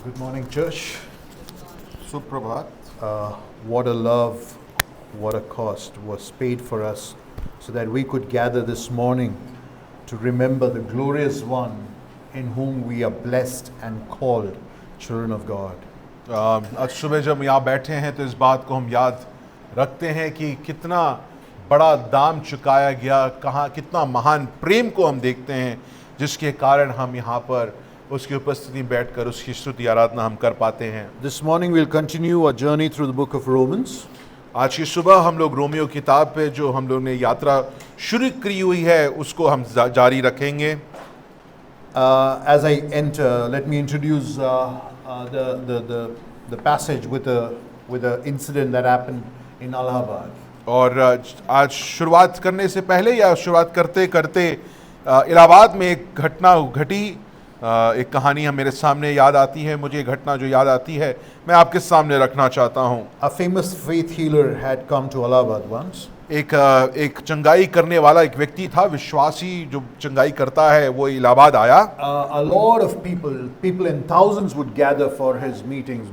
Good morning, church. सुप्रभात। What a love, what a cost was paid for us so that we could gather this morning to remember the glorious one in whom we are blessed and called children of God. आज सुबह जब यहाँ बैठे हैं तो इस बात को हम याद रखते हैं कि कितना बड़ा दाम चुकाया गया, कहाँ कितना महान प्रेम को हम देखते हैं जिसके कारण हम यहाँ पर उसकी उपस्थिति में बैठकर उसकी स्तुति आराधना हम कर पाते हैं। This morning we'll continue our journey through the book of Romans. आज की सुबह हम लोग रोमियो किताब पे जो हम लोग ने यात्रा शुरू की हुई है उसको हम जारी रखेंगे। As I enter, let me introduce the passage with a incident that happened in Allahabad. और आज शुरुआत करने से पहले या शुरुआत करते करते इलाहाबाद में एक घटना घटी, एक कहानी हम मेरे सामने याद आती है। मुझे एक घटना जो याद आती है मैं आपके सामने रखना चाहता हूँ। A famous faith healer had come to Allahabad once. एक चंगाई करने वाला एक व्यक्ति था, विश्वासी जो चंगाई करता है वो इलाहाबाद आया। A lot of people in thousands would gather for his meetings.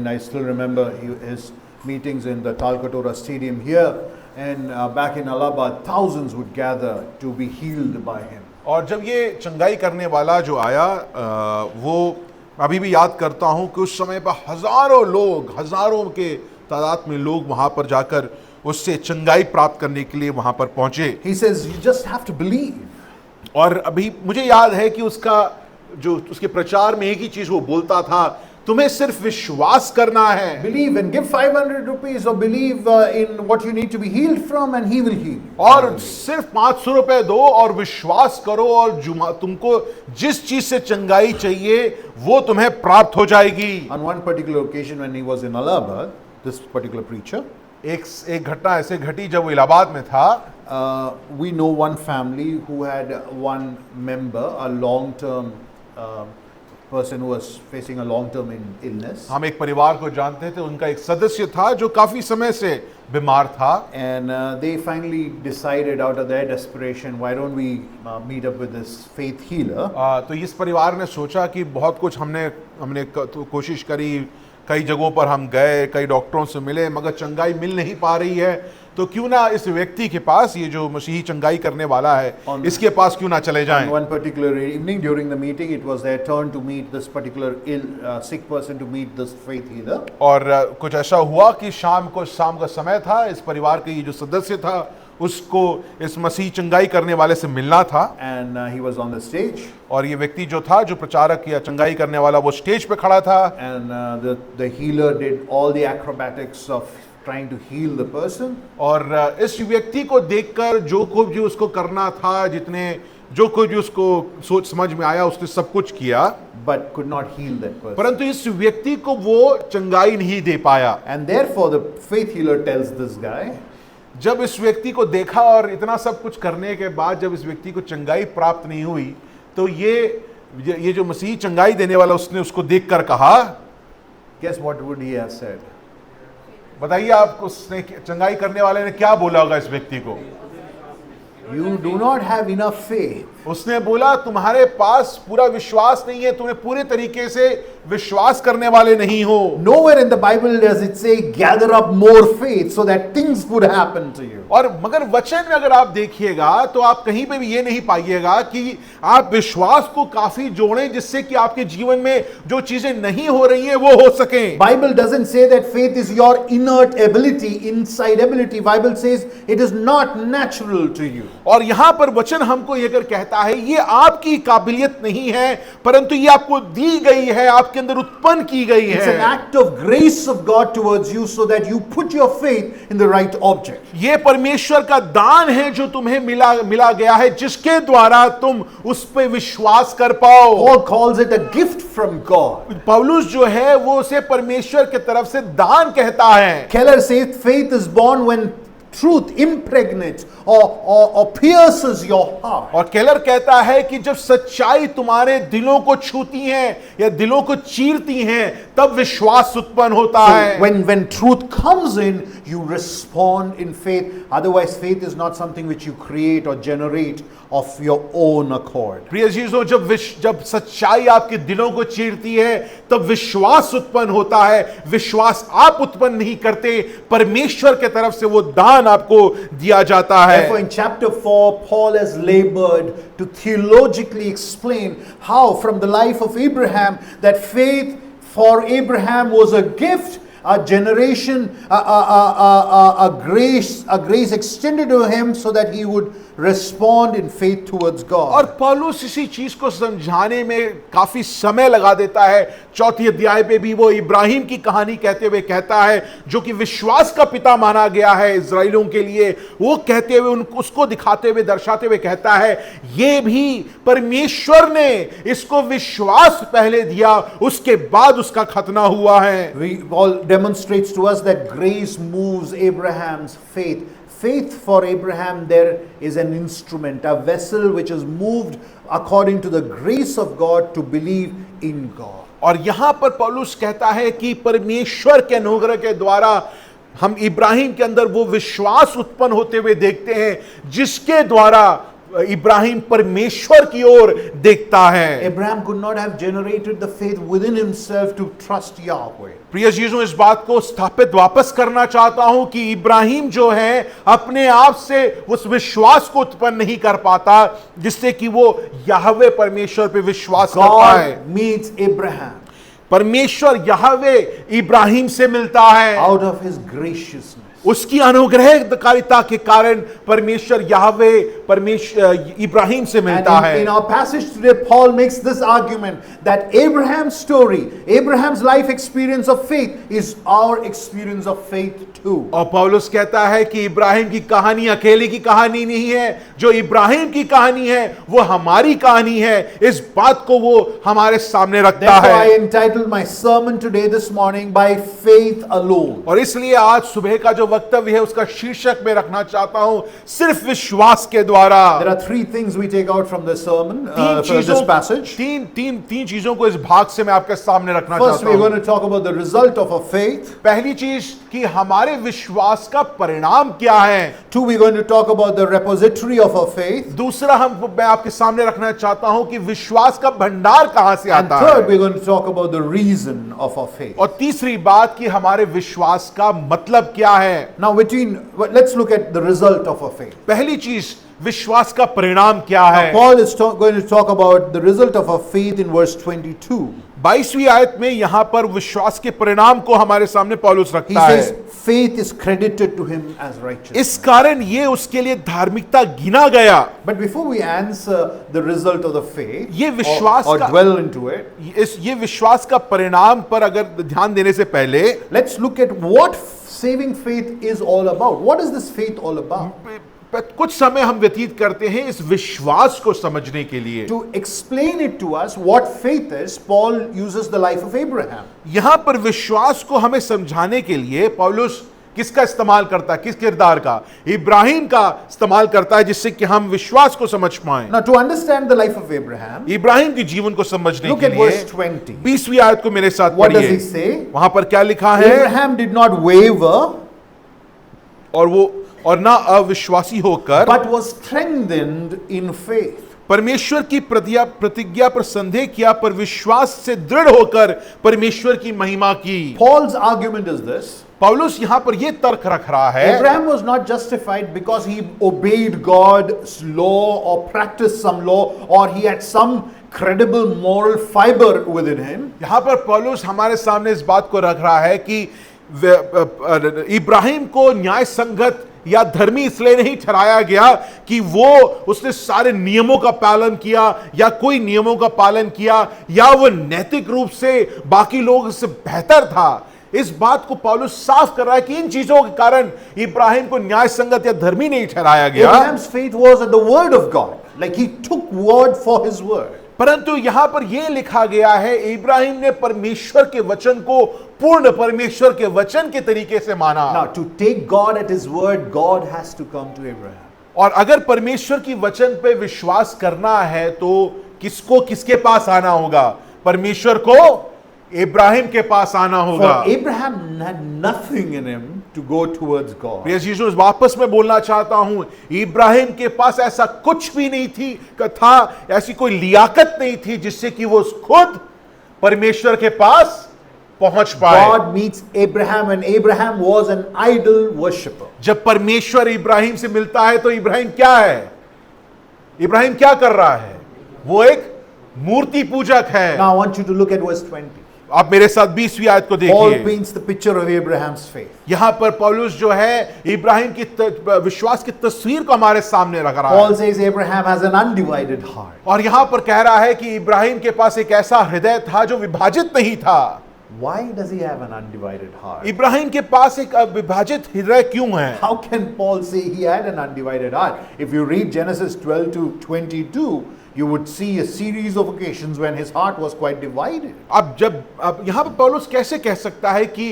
I still remember his meetings in the Talkatora Stadium here, and back in Allahabad, thousands would gather to be healed by him. और जब ये चंगाई करने वाला जो आया, वो अभी भी याद करता हूँ कि उस समय पर हजारों के तादाद में लोग वहाँ पर जाकर उससे चंगाई प्राप्त करने के लिए वहाँ पर पहुँचे। He says, you just have to believe. और अभी मुझे याद है कि उसके प्रचार में एक ही चीज वो बोलता था, तुम्हें सिर्फ विश्वास करना है। Believe and give 500 rupees or believe in what you need to be healed from and he will heal. और सिर्फ 500 रुपए दो और विश्वास करो और तुमको जिस चीज से चंगाई चाहिए वो तुम्हें प्राप्त हो जाएगी। On one particular occasion when he was in Allahabad, this particular preacher, एक घटना ऐसे घटी जब वो इलाहाबाद में था। we know one family who had one member, a long-term person who was facing a long-term illness. हम एक परिवार को जानते थे, उनका एक सदस्य था जो काफी समय से बीमार था। And they finally decided out of their desperation, why don't we meet up with this faith healer? तो इस परिवार ने सोचा कि बहुत कुछ हमने कोशिश करी, कई जगहों पर हम गए, कई डॉक्टरों से मिले, मगर चंगाई मिल नहीं पा रही है, तो क्यों ना इस व्यक्ति के पास, ये जो मसीही चंगाई करने वाला है, इसके पास क्यों ना चले जाएं। On one particular evening during the meeting, it was their turn to meet this particular sick person, to meet this faith healer. और कुछ ऐसा हुआ कि शाम का समय था, इस परिवार के ये जो सदस्य था उसको इस मसीही चंगाई करने वाले से मिलना था। And he was on the stage. और ये व्यक्ति जो था, जो प्रचारक या चंगाई करने वाला, वो स्टेज पे खड़ा था। And the healer did all the acrobatics of trying to heal the person. और इस व्यक्ति को देखकर जो कुछ भी उसको करना था, जो कुछ भी उसको सोच समझ में आया, उसने सब कुछ किया, but could not heal that person. परंतु इस व्यक्ति को वो चंगाई नहीं दे पाया। And therefore the faith healer tells this guy, जब इस व्यक्ति को देखा और इतना सब कुछ करने के बाद जब इस व्यक्ति को चंगाई प्राप्त नहीं हुई, तो ये जो मसीही चंगाई देने वाला, उसने उसको देखकर कहा, guess what would he have said? बताइए आपको उसने चंगाई करने वाले ने क्या बोला होगा इस व्यक्ति को? You do not have enough faith. उसने बोला, तुम्हारे पास पूरा विश्वास नहीं है, तुम्हें पूरे तरीके से विश्वास करने वाले नहीं हो। Nowhere in the Bible does it say gather up more faith so that things would happen to you. और मगर वचन में अगर आप देखिएगा तो आप कहीं पे भी ये नहीं पाइएगा कि आप विश्वास को काफी जोड़ें जिससे कि आपके जीवन में जो चीजें नहीं हो रही हैं वो हो सकें। Bible doesn't say that faith is your inert ability, inside ability. Bible says it is not natural to you. और यहाँ पर वचन हमको ये कर कहता है, ये आपकी काबिलियत नहीं है, परंतु ये आपको दी गई है, आपके अंदर उत्पन्न की गई है। It's an act of grace of God towards you so that you put your faith in the right object. ये परमेश्वर का दान है जो तुम्हें मिला गया है, जिसके द्वारा तुम उस पे विश्वास कर पाओ। Paul calls it a gift from God. पौलुस जो है वो उसे परमेश्वर की तरफ से दान कहता है। Keller says faith is born when truth impregnates or pierces your heart. और केलर कहता है कि जब सच्चाई तुम्हारे दिलों को छूती हैं या दिलों को चीरती हैं तब विश्वास उत्पन्न होता है। So when truth comes in, you respond in faith. Otherwise, faith is not something which you create or generate of your own accord. प्रिय चीजों, जब सच्चाई आपके दिलों को चीरती है तब विश्वास उत्पन्न होता है। विश्वास आप उत्पन्न नहीं करते, परमेश्वर के तरफ से वो दान आपको दिया जाता है। Therefore, in chapter 4, Paul has labored to theologically explain how from the life of Abraham that faith for Abraham was a gift, a generation, a grace extended to him so that he would respond in faith towards God. और पौलुस इसी चीज को समझाने में काफी समय लगा देता है। चौथी अध्याय पे भी वो इब्राहिम की कहानी कहते हुए कहता है, जो कि विश्वास का पिता माना गया है इजराइलियों के लिए। वो कहते हुए उसको दिखाते हुए दर्शाते हुए कहता है, ये भी परमेश्वर ने इसको विश्वास पहले दिया, उसके बाद उसका खतना हुआ है। Paul demonstrates to us that grace moves Abraham's faith. Faith for Abraham there is an instrument, a vessel which is moved according to the grace of God to believe in God. और यहां पर पौलुस कहता है कि परमेश्वर के अनुग्रह के द्वारा हम इब्राहिम के अंदर वो विश्वास उत्पन्न होते हुए देखते हैं जिसके द्वारा इब्राहिम परमेश्वर की ओर देखता है। Abraham could not have generated the faith within himself to trust Yahweh. प्रिय चीजों, इस बात को स्थापित वापस करना चाहता हूं कि इब्राहिम जो है अपने आप से उस विश्वास को उत्पन्न नहीं कर पाता जिससे कि वो याहवे परमेश्वर पे विश्वास करता है। God meets Abraham परमेश्वर याहवे इब्राहिम से मिलता है। out of his graciousness. उसकी अनुग्रहकारिता के कारण परमेश्वर याहवे इब्राहिम से मिलता And है। in our passage today, Paul makes this argument that Abraham's story, Abraham's life experience of faith is our experience of faith too. और पौलुस कहता है कि इब्राहिम की कहानी अकेले की कहानी नहीं है, जो इब्राहिम की कहानी है वो हमारी कहानी है। इस बात को वो हमारे सामने रखता Therefore, I है। entitled my sermon today this morning, By Faith Alone. और इसलिए आज सुबह का जो वक्तव्य है उसका शीर्षक में रखना चाहता हूं, सिर्फ विश्वास के द्वारा। There are three things we take out from this sermon, तीन from this passage. तीन चीजों को इस भाग से मैं आपके सामने रखना First, चाहता we're हूं। going to talk about the result of our faith. पहली चीज कि हमारे विश्वास का परिणाम क्या है। Two, we're going to talk about the repository of our faith. दूसरा मैं आपके सामने रखना चाहता हूं कि विश्वास का भंडार कहां से And आता third, है। we're going to talk about the reason of our faith. और तीसरी बात कि हमारे विश्वास का मतलब क्या है। Now, let's look at the result of our faith. पहली चीज विश्वास का परिणाम क्या है। Paul is going to talk about the result of our faith in verse 22. 22वीं आयत में यहां पर विश्वास के परिणाम को हमारे सामने पौलुस He रखता है। says, faith is credited to him as righteousness. इस कारण ये उसके लिए धार्मिकता गिना गया। But before we answer the result of the faith, ये विश्वास or का- dwell into it, ये विश्वास का परिणाम पर अगर ध्यान देने से पहले let's look at what saving faith is all about. What is this faith all about? कुछ समय हम व्यतीत करते हैं इस विश्वास को समझने के लिए। To explain it to us what faith is, Paul uses the life of Abraham. यहां पर विश्वास को हमें समझाने के लिए पौलुस किसका इस्तेमाल करता है, किस किरदार का? इब्राहिम का इस्तेमाल करता है जिससे कि हम विश्वास को समझ पाएं। Now, to understand the life of Abraham, Ibrahim के जीवन को समझने look के at verse लिए 20. 20वीं आयत को मेरे साथ What does पढ़िए। he say? वहां पर क्या लिखा है? Abraham did not waver, और ना अविश्वासी होकर but was strengthened in faith. परमेश्वर की प्रतिज्ञा पर संदेह किया, पर विश्वास से दृढ़ होकर परमेश्वर की महिमा की। Paul's argument is this: पौलुस यहां पर यह तर्क रख रहा है, Abraham was not justified because he obeyed God's law or practiced some law, or he had some credible moral fiber within him. यहां पर पौलुस हमारे सामने इस बात को रख रहा है कि इब्राहिम को न्याय संगत या धर्मी इसलिए नहीं ठहराया गया कि वो उसने सारे नियमों का पालन किया या कोई नियमों का पालन किया या वो नैतिक रूप से बाकी लोगों से बेहतर था। इस बात को पौलुस साफ कर रहा है कि इन चीजों के कारण इब्राहिम को न्याय संगत या धर्मी नहीं ठहराया गया। Abraham's faith was at the word of God, like he took word for his word. परंतु यहां पर यह लिखा गया है इब्राहिम ने परमेश्वर के वचन को पूर्ण परमेश्वर के वचन के तरीके से माना। Now, to take God at His word, God has to come to Abraham. और अगर परमेश्वर की वचन पे विश्वास करना है तो किसको किसके पास आना होगा? परमेश्वर को इब्राहिम के पास आना होगा। For Abraham had nothing in him to go towards God. प्रिय यीशु, वापस मैं बोलना चाहता हूं, इब्राहिम के पास ऐसा कुछ भी नहीं था, ऐसी कोई लियाकत नहीं थी जिससे कि वो खुद परमेश्वर के पास पहुंच पाए। God meets Abraham and Abraham was an idol worshipper. जब परमेश्वर इब्राहिम से मिलता है तो इब्राहिम क्या है? इब्राहिम क्या कर रहा है? वो एक मूर्ति पूजक है। Now I want you to look at verse 20. आप मेरे साथ 20वीं आयत को Paul देखिए। paints the picture of Abraham's faith. यहां पर पौलुस जो है इब्राहिम की विश्वास की तस्वीर को हमारे सामने रख रहा है। Paul says Abraham has an undivided heart. और यहां पर कह रहा है कि इब्राहिम के पास एक ऐसा हृदय था जो विभाजित नहीं था। Why does he have an undivided heart? Ibrahim के पास एक विभाजित हृदय क्यों है? How can Paul say he had an undivided heart? If you read Genesis 12 to 22, you would see a series of occasions when his heart was quite divided. अब यहाँ पर पौलुस कैसे कह सकता है कि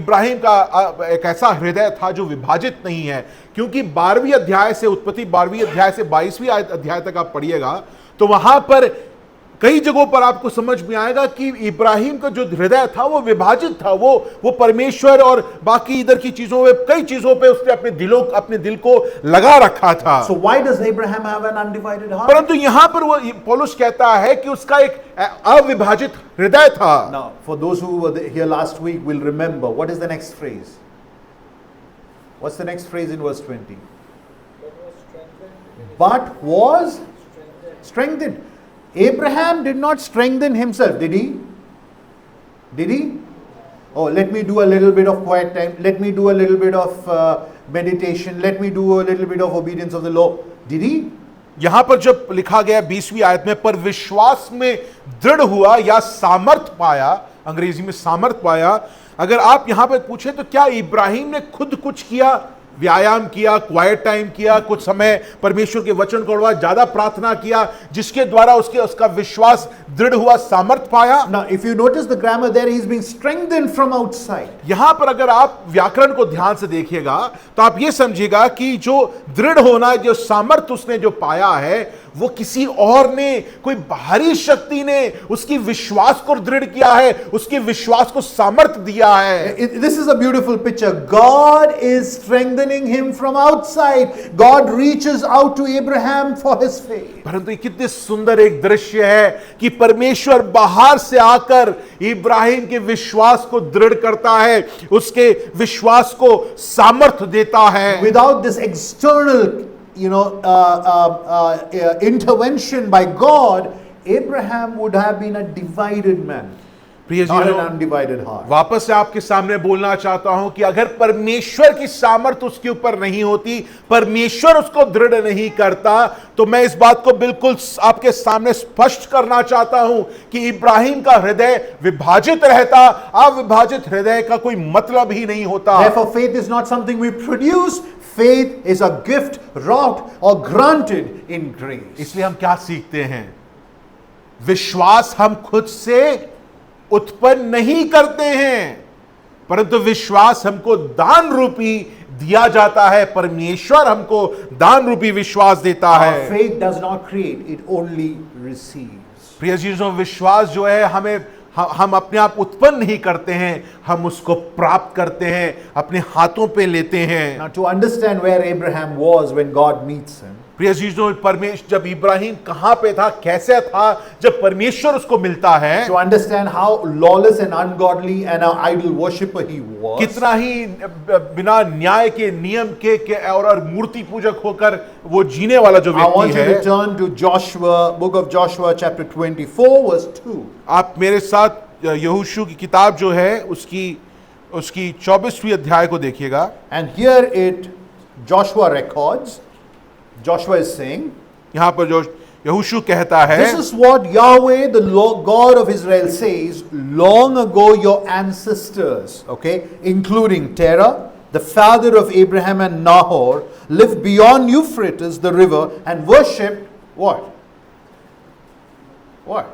इब्राहिम का एक ऐसा हृदय था जो विभाजित नहीं है? क्योंकि 12वीं अध्याय से उत्पत्ति 12वीं अध्याय से 22वीं अध्याय तक आप पढ़िएगा तो वहां पर कई जगहों पर आपको समझ में आएगा कि इब्राहिम का जो हृदय था वो विभाजित था। वो परमेश्वर और बाकी इधर की चीजों पे, कई चीजों पे उसने अपने दिल को लगा रखा था। So why does Abraham have an undivided heart? परंतु यहां पर वो पौलुस कहता है कि उसका एक अविभाजित हृदय था। Now, for those who were here last week will remember, what is the next phrase? What's the next phrase in verse 20? But was strengthened. Abraham did not strengthen himself, did he? Did he? Oh, let me do a little bit of quiet time. Let me do a little bit of meditation. Let me do a little bit of obedience of the law. Did he? यहां पर जब लिखा गया 20वीं आयत में, पर विश्वास में दृढ़ हुआ या सामर्थ पाया, अंग्रेजी में सामर्थ पाया। अगर आप यहां पर पूछे तो क्या इब्राहिम ने खुद कुछ किया? व्यायाम किया, क्वाइट टाइम किया, कुछ समय परमेश्वर के वचन को पढ़ा, ज्यादा प्रार्थना किया, जिसके द्वारा उसका विश्वास दृढ़ हुआ, सामर्थ पाया? Now, if you notice the grammar there, he's being strengthened from outside. यहां पर अगर आप व्याकरण को ध्यान से देखिएगा तो आप ये समझिएगा कि जो दृढ़ होना, जो सामर्थ उसने जो पाया है, वो किसी और ने, कोई बाहरी शक्ति ने उसकी विश्वास को दृढ़ किया है, उसके विश्वास को सामर्थ दिया है। This is a beautiful picture. God is strengthening him from outside. God reaches out to Abraham for his faith. परंतु कितने सुंदर एक दृश्य है कि परमेश्वर बाहर से आकर इब्राहिम के विश्वास को दृढ़ करता है, उसके विश्वास को सामर्थ देता है। Without this external, intervention by God, Abraham would have been a divided man, प्रिय not an जीवनों, undivided heart. वापस से आपके सामने बोलना चाहता हूं कि अगर परमेश्वर की सामर्थ उसके ऊपर नहीं होती, परमेश्वर उसको दृढ़ नहीं करता, तो मैं इस बात को बिल्कुल आपके सामने स्पष्ट करना चाहता हूं कि इब्राहिम का हृदय विभाजित रहता। अविभाजित हृदय का कोई मतलब ही नहीं होता। Therefore, faith is not something we produce. Faith is a gift wrought or granted in grace. इसलिए हम क्या सीखते हैं? विश्वास हम खुद से उत्पन्न नहीं करते हैं, परंतु विश्वास हमको दान रूपी दिया जाता है। परमेश्वर हमको दान रूपी विश्वास देता Our है। faith does not create, it only receives. प्रिय जीजों, विश्वास जो है हम अपने आप उत्पन्न नहीं करते हैं, हम उसको प्राप्त करते हैं, अपने हाथों पे लेते हैं। Now, to understand where Abraham was when God meets him, प्रिय जीजों, परमेश्वर जब इब्राहिम कहां पे था, कैसे था जब परमेश्वर उसको मिलता है, to understand how lawless and ungodly and an idol worshipper he was, कितना ही बिना न्याय के, नियम के और मूर्ति पूजक होकर वो जीने वाला जो I want व्यक्ति you to है। turn to Joshua, book of Joshua, chapter 24, verse 2. आप मेरे साथ यहोशू की किताब जो है उसकी 24वीं अध्याय को देखिएगा। And here Joshua records, Joshua is saying, यहां पर जो यहोशू कहता है, this is what Yahweh, the God of Israel says, long ago your ancestors, okay, including Terah, the father of Abraham and Nahor, lived beyond Euphrates, the river, and worshipped what? What?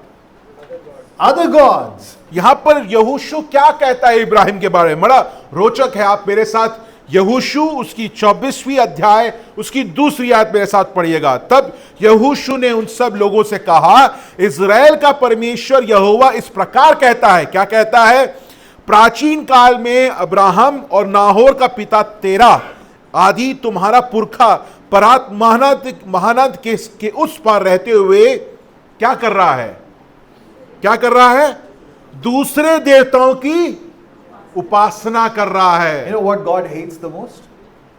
Other gods. यहां पर यहोशू क्या कहता है इब्राहिम के बारे में, बड़ा रोचक है। आप मेरे साथ यहोशू उसकी 24वीं अध्याय उसकी दूसरी आयत मेरे साथ पढ़िएगा। तब यहोशू ने उन सब लोगों से कहा, इज़राइल का परमेश्वर यहोवा इस प्रकार कहता है। क्या कहता है? प्राचीन काल में अब्राहम और नाहोर का पिता तेरा आदि तुम्हारा पुरखा परात महानद के उस पार रहते हुए क्या कर रहा है? क्या कर रहा है? दूसरे देवताओं की उपासना कर रहा है। You know what God hates the most?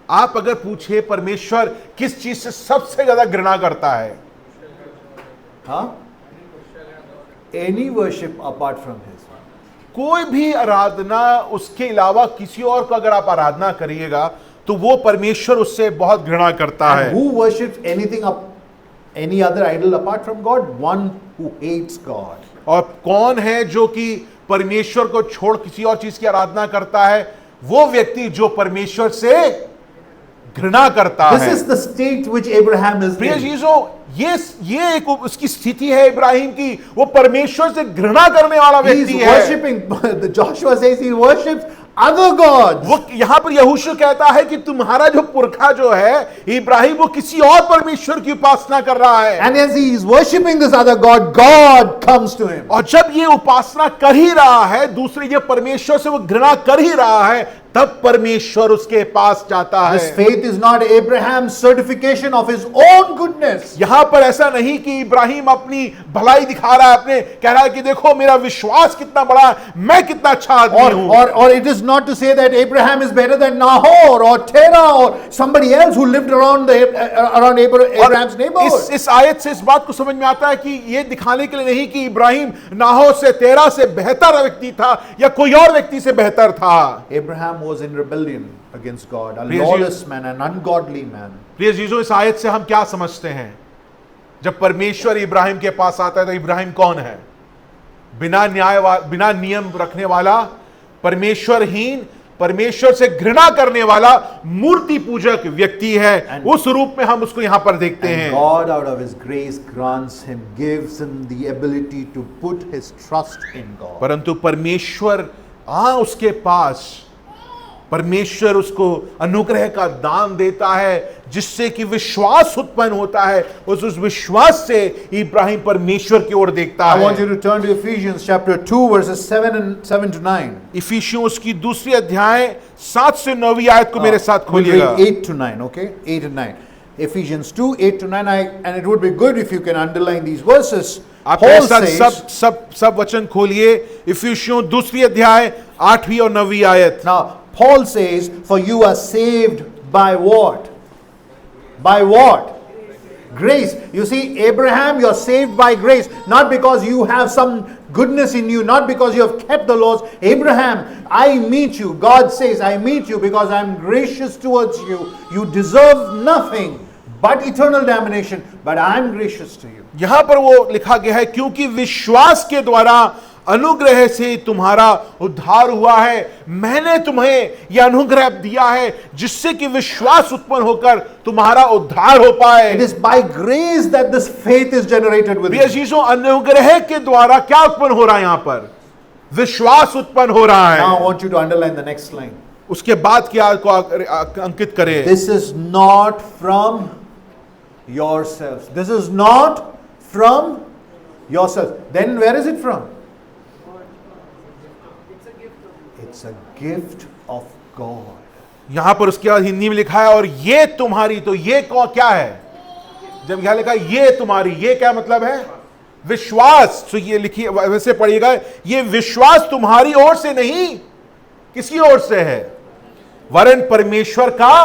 आप अगर पूछे परमेश्वर किस चीज से सबसे ज्यादा घृणा करता है? Huh? Any worship apart from His. कोई भी आराधना उसके अलावा किसी और को अगर आप आराधना करिएगा तो वो परमेश्वर उससे बहुत घृणा करता है। Who worships any other idol apart from God? One who hates God. और कौन है जो कि परमेश्वर को छोड़ किसी और चीज की आराधना करता है? वो व्यक्ति जो परमेश्वर से घृणा करता This है। is the state which Abraham is प्रिय in. चीजों, ये एक उसकी स्थिति है इब्राहिम की। वो परमेश्वर से घृणा करने वाला He is व्यक्ति है। worshipping. Joshua says he worships other gods. वो यहां पर यहोशू कहता है कि तुम्हारा जो पुरखा जो है इब्राहिम, वो किसी और परमेश्वर की उपासना कर रहा है। And as he is worshipping this other god, God comes to him. और जब ये उपासना कर ही रहा है, दूसरे ये परमेश्वर से वो घृणा कर ही रहा है, तब परमेश्वर उसके पास जाता This है। faith is not Abraham's certification of his own goodness. यहां पर ऐसा नहीं कि इब्राहिम अपनी भलाई दिखा रहा है, अपने कह रहा है कि देखो मेरा विश्वास कितना बड़ा है, मैं कितना अच्छा आदमी हूं। Or it is not to say that Abraham is better than Nahor or Terah or somebody else who lived around Abraham's neighborhood. इस आयत से इस बात को समझ में आता है कि ये दिखाने के लिए नहीं कि इब्राहिम नाहोर से, तेरह से बेहतर व्यक्ति था या कोई और व्यक्ति से बेहतर था। Abraham was in rebellion against God, a Please, lawless man, an ungodly man. प्रिय जीजो, इस आयत से हम क्या समझते हैं? जब परमेश्वर इब्राहिम के पास आता है तो इब्राहिम कौन है? बिना नियम रखने वाला, परमेश्वरहीन, परमेश्वर से घृणा करने वाला मूर्ति पूजक व्यक्ति है। उस रूप में हम उसको यहां पर देखते And हैं। God out of his grace grants him, gives him the ability to put his trust in God. परंतु परमेश्वर उसके पास, परमेश्वर उसको अनुग्रह का दान देता है जिससे कि विश्वास उत्पन्न होता है। उस विश्वास से इब्राहिम परमेश्वर की ओर देखता I want है। you to turn to Ephesians chapter 2 verses 7 to 9. इफिसियों उसकी दूसरी अध्याय 7 से 9वीं आयत को मेरे साथ We'll खोलिएगा। read 8 to 9, okay? 8 and 9. Ephesians 2, 8 to 9. And it would be good if you can underline these verses. आप Paul मेरे साथ says, सब वचन खोलिए। इफिसियों दूसरी अध्याय 8वीं और 9वीं आयत। now Paul says, for you are saved by what? By what? Grace. You see, Abraham, you're saved by grace, not because you have some goodness in you, not because you have kept the laws. Abraham, I meet you. God says, I meet you because I'm gracious towards you. You deserve nothing but eternal damnation, but I'm gracious to you. यहां पर वो लिखा गया है, क्योंकि विश्वास के द्वारा अनुग्रह से तुम्हारा उद्धार हुआ है। मैंने तुम्हें यह अनुग्रह दिया है जिससे कि विश्वास उत्पन्न होकर तुम्हारा उद्धार हो पाए। It is by grace that this faith is generated within प्रिय you. चीजों, अनुग्रह के द्वारा क्या उत्पन्न हो रहा है? यहां पर विश्वास उत्पन्न हो रहा है। Now I want you to underline the next line. उसके बाद क्या को अंकित करें? This is not from yourselves. This is not from yourself. Then where is it from? It's a gift of God. यहां पर उसके बाद हिंदी में लिखा है, और ये तुम्हारी, तो ये क्या है? जब यहां लिखा है ये तुम्हारी, ये क्या मतलब है? विश्वास। तो ये लिखिए, वैसे पढ़िएगा, ये विश्वास तुम्हारी ओर से नहीं, किसी ओर से है, वरन परमेश्वर का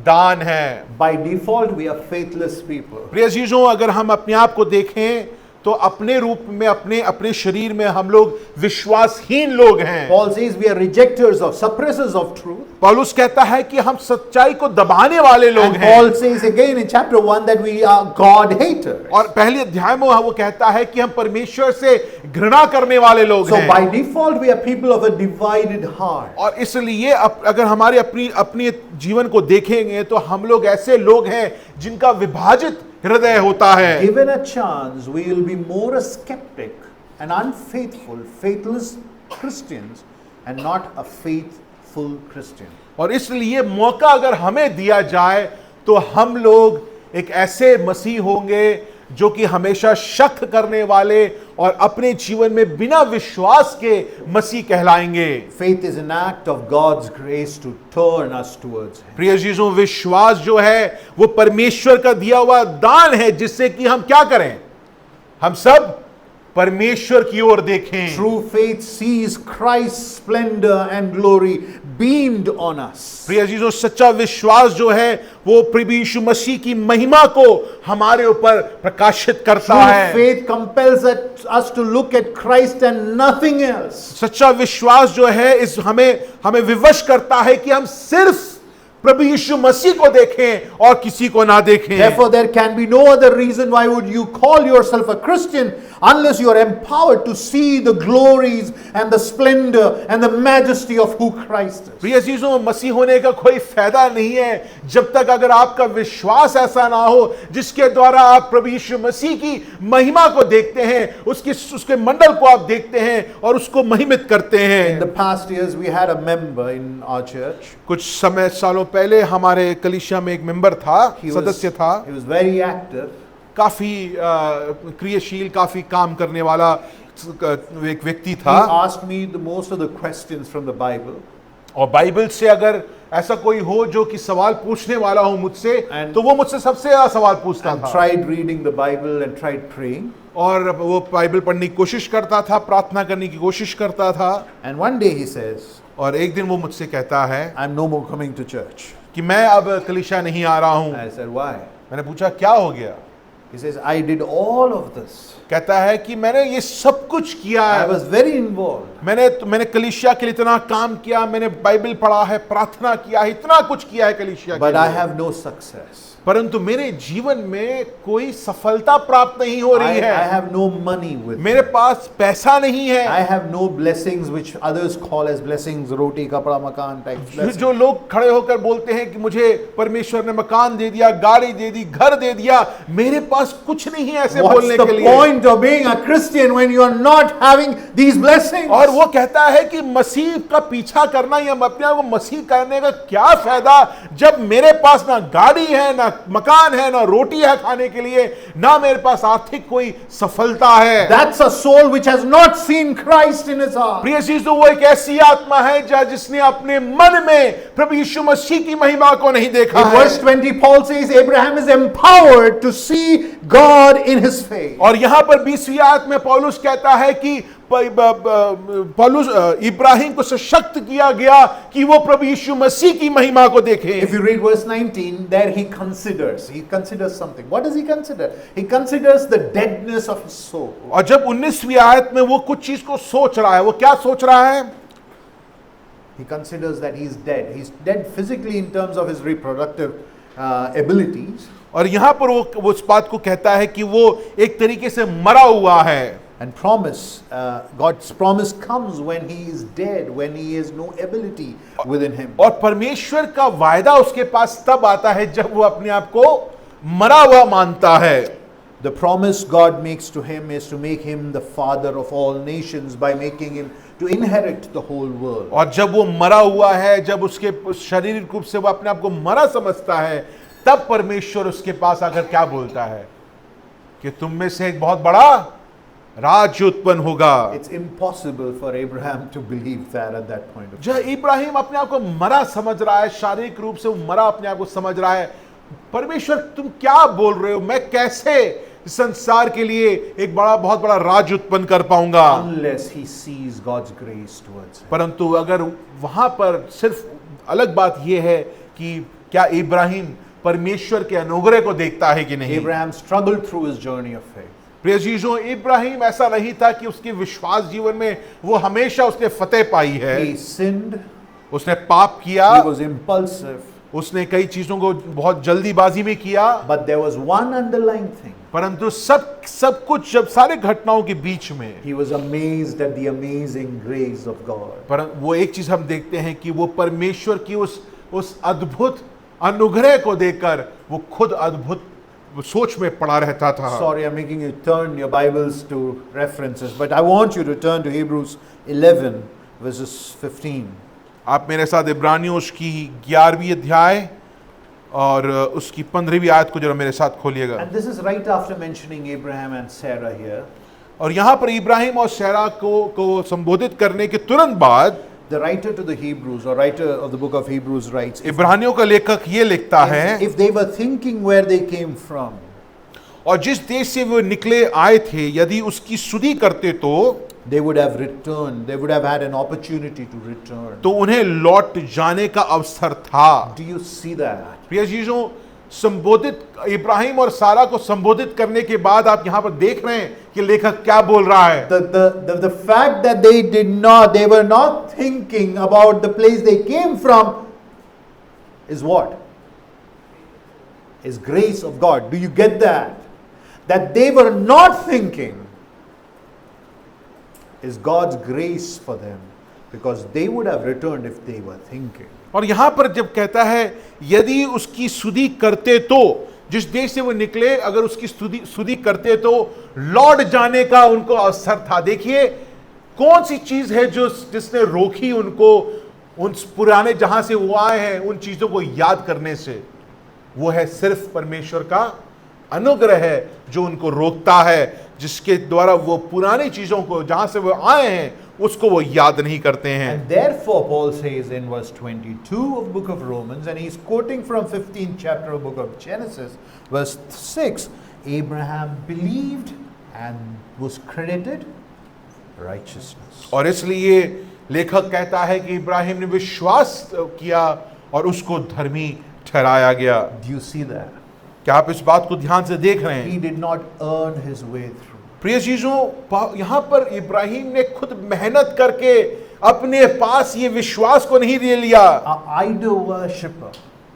दान है। By default, we are faithless people. प्रिय चीजों, अगर हम अपने आप को देखें तो अपने रूप में, अपने शरीर में हम लोग विश्वासहीन लोग हैं। Paul says we are rejecters of, suppressors of truth. पौलुस कहता है कि हम सच्चाई को दबाने वाले लोग And हैं। Paul says again in chapter 1 that we are God haters. और पहले अध्याय में वो कहता है कि हम परमेश्वर से घृणा करने वाले लोग So हैं। by default, we are people of a divided heart. और इसलिए अगर हमारे अपनी जीवन को देखेंगे तो हम लोग ऐसे लोग हैं जिनका विभाजित हृदय होता है। Given a chance, we will be more a skeptic, an unfaithful, faithless Christians, and not a faithful Christian. और इसलिए मौका अगर हमें दिया जाए तो हम लोग एक ऐसे मसीह होंगे जो कि हमेशा शक करने वाले और अपने जीवन में बिना विश्वास के मसीह कहलाएंगे। Faith is an act of God's grace to turn us towards Him. प्रिय जीजों, विश्वास जो है वो परमेश्वर का दिया हुआ दान है जिससे कि हम क्या करें, हम सब परमेश्वर की ओर देखें। True faith sees Christ's splendor and glory beamed on us. प्रिय जीजों, सच्चा विश्वास जो है वो प्रभु यीशु मसीह की महिमा को हमारे ऊपर प्रकाशित करता True है। faith compels us to look at Christ and nothing else. सच्चा विश्वास जो है इस हमें विवश करता है कि हम सिर्फ प्रभु यीशु मसीह को देखें और किसी को ना देखें। Therefore, there can be no other reason why would you call yourself a Christian unless you are empowered to see the glories and the splendor and the majesty of who Christ is. प्रिय चीजों, मसीह होने का कोई फायदा नहीं है जब तक अगर आपका विश्वास ऐसा ना हो जिसके द्वारा आप प्रभु यीशु मसीह की महिमा को देखते हैं, उसके मंडल को आप देखते हैं और उसको महिमित करते In हैं। the past years, we had a member in our church. कुछ सालों पहले हमारे कलीसिया में एक मेंबर था, सदस्य था, He was very active. काफी क्रियाशील, काफी काम करने वाला एक व्यक्ति He था। asked me the most of the questions from the Bible. और बाइबल से अगर ऐसा कोई हो जो कि सवाल पूछने वाला हो मुझसे, तो वो मुझसे सबसे ज्यादा सवाल पूछता And था tried reading the Bible and tried praying. और वो बाइबल पढ़ने की कोशिश करता था, प्रार्थना करने की कोशिश करता था। And one day he says, और एक दिन वो मुझसे कहता है I'm no more coming to church. कि मैं अब कलीसिया नहीं आ रहा हूं। I said, why? मैंने पूछा क्या हो गया? He says, I did all of this. कहता है कि मैंने ये सब कुछ किया I है, was very involved. मैंने कलीसिया के लिए इतना काम किया, मैंने बाइबल पढ़ा है, प्रार्थना किया है, इतना कुछ किया है कलीसिया के But I लिए, have no success. परंतु मेरे जीवन में कोई सफलता प्राप्त नहीं हो रही I है। have no money with me. मेरे पास पैसा नहीं है। I have no blessings which others call as blessings, roti, kapda, makan type blessings. जो लोग खड़े होकर बोलते हैं कि मुझे परमेश्वर ने मकान दे दिया, गाड़ी दे दी, घर दे दिया, मेरे पास कुछ नहीं है ऐसे What's बोलने the के लिए। point of being a Christian when you are not having these blessings? और वो कहता है कि मसीह का पीछा करना या अपने आप को मसीह करने का क्या फायदा जब मेरे पास ना गाड़ी है, ना मकान है, ना रोटी है खाने के लिए, ना मेरे पास आर्थिक कोई सफलता है। That's a soul which has not seen Christ in his heart. प्रिय चीजों, वो एक ऐसी आत्मा है जिसने अपने मन में प्रभु यीशु मसीह की महिमा को नहीं देखा In है। verse 20, Paul says Abraham is empowered to see God in his face. और यहां पर 20वीं आयत में पौलुस कहता है कि पौलुस इब्राहिम को सशक्त किया गया कि वो प्रभु यीशु मसीह की महिमा को देखे। If you read verse 19, there he considers something. What does he consider? He considers the deadness of his soul. और जब 19वीं आयत में वो कुछ चीज को सोच रहा है, वो क्या सोच रहा है? He considers that he's dead. He's dead physically in terms of his reproductive abilities. और यहां पर वो उस बात को कहता है कि वो एक तरीके से मरा हुआ है। And God's promise comes when he is dead, when he has no ability within him. और परमेश्वर का वायदा उसके पास तब आता है जब वो अपने आप को मरा हुआ मानता है। The promise God makes to him is to make him the father of all nations by making him to inherit the whole world. और जब वो मरा हुआ है, जब उसके शारीरिक रूप से वो अपने आप को मरा समझता है, तब परमेश्वर उसके पास आकर क्या बोलता है कि तुम में से एक बहुत बड़ा राज्य उत्पन्न होगा। It's impossible for Abraham to believe that at that point of time. जब इब्राहिम अपने आप को मरा समझ रहा है, शारीरिक रूप से वो मरा अपने आप को समझ रहा है, परमेश्वर तुम क्या बोल रहे हो, मैं कैसे संसार के लिए एक बहुत बड़ा राज्य उत्पन्न कर पाऊंगा? Unless he sees God's grace towards him. परंतु अगर वहां पर सिर्फ अलग बात यह है कि क्या इब्राहिम परमेश्वर के अनुग्रह को देखता है कि नहीं। Abraham struggled through his journey of faith. प्रिय जीजों, इब्राहिम ऐसा नहीं था कि उसके विश्वास जीवन में वो हमेशा उसने फतेह पाई है। He sinned. उसने पाप किया, He was impulsive. उसने कई चीजों को बहुत जल्दीबाजी में किया, But there was one underlying thing. परंतु सब कुछ जब सारे घटनाओं के बीच में He was amazed at the amazing grace of God. पर वो एक चीज हम देखते हैं कि वो परमेश्वर की उस अद्भुत अनुग्रह को देखकर वो खुद अद्भुत सोच में पड़ा रहता था। Sorry, I'm making you turn your Bibles to references, but I want you to turn to Hebrews 11, verses 15. आप मेरे साथ इब्रानियों उसकी 11वीं अध्याय और उसकी 15वीं आयत को जरा मेरे साथ खोलिएगा। And this is right after mentioning Abraham and Sarah here. और यहाँ पर इब्राहिम और सैरा को संबोधित करने के तुरंत बाद The writer to the Hebrews, or writer of the book of Hebrews, writes, इब्रानियों का लेखक ये लिखता है, if they were thinking where they came from, और जिस देश से वो निकले आए थे यदि उसकी सुधि करते तो they would have returned. They would have had an opportunity to return. तो उन्हें लौट जाने का अवसर था। Do you see that? प्रिय चीजों, संबोधित इब्राहिम और सारा को संबोधित करने के बाद आप यहाँ पर देख रहे हैं कि लेखक क्या बोल रहा है। The fact that they were not thinking about the place they came from is what? Is grace of God. Do you get that? That they were not thinking is God's grace for them, because they would have returned if they were thinking. और यहां पर जब कहता है यदि उसकी सुधि करते तो, जिस देश से वो निकले अगर उसकी सुधि करते तो लौट जाने का उनको अवसर था। देखिए कौन सी चीज है जिसने रोकी उनको उन पुराने जहां से वो आए हैं उन चीजों को याद करने से। वो है सिर्फ परमेश्वर का अनुग्रह है जो उनको रोकता है, जिसके द्वारा वो पुरानी चीजों को जहां से वो आए हैं उसको वो याद नहीं करते हैं। And therefore Paul says in verse 22 of the book of Romans, and he's quoting from 15th chapter of the book of Genesis, verse 6, Abraham believed and was credited righteousness. और इसलिए लेखक कहता है कि इब्राहिम ने विश्वास किया और उसको धर्मी ठहराया गया। Do you see that? क्या आप इस बात को ध्यान से देख रहे हैं? He did not earn his way through. प्रिय चीजों, यहां पर इब्राहिम ने खुद मेहनत करके अपने पास ये विश्वास को नहीं ले लिया। An idol worshipper,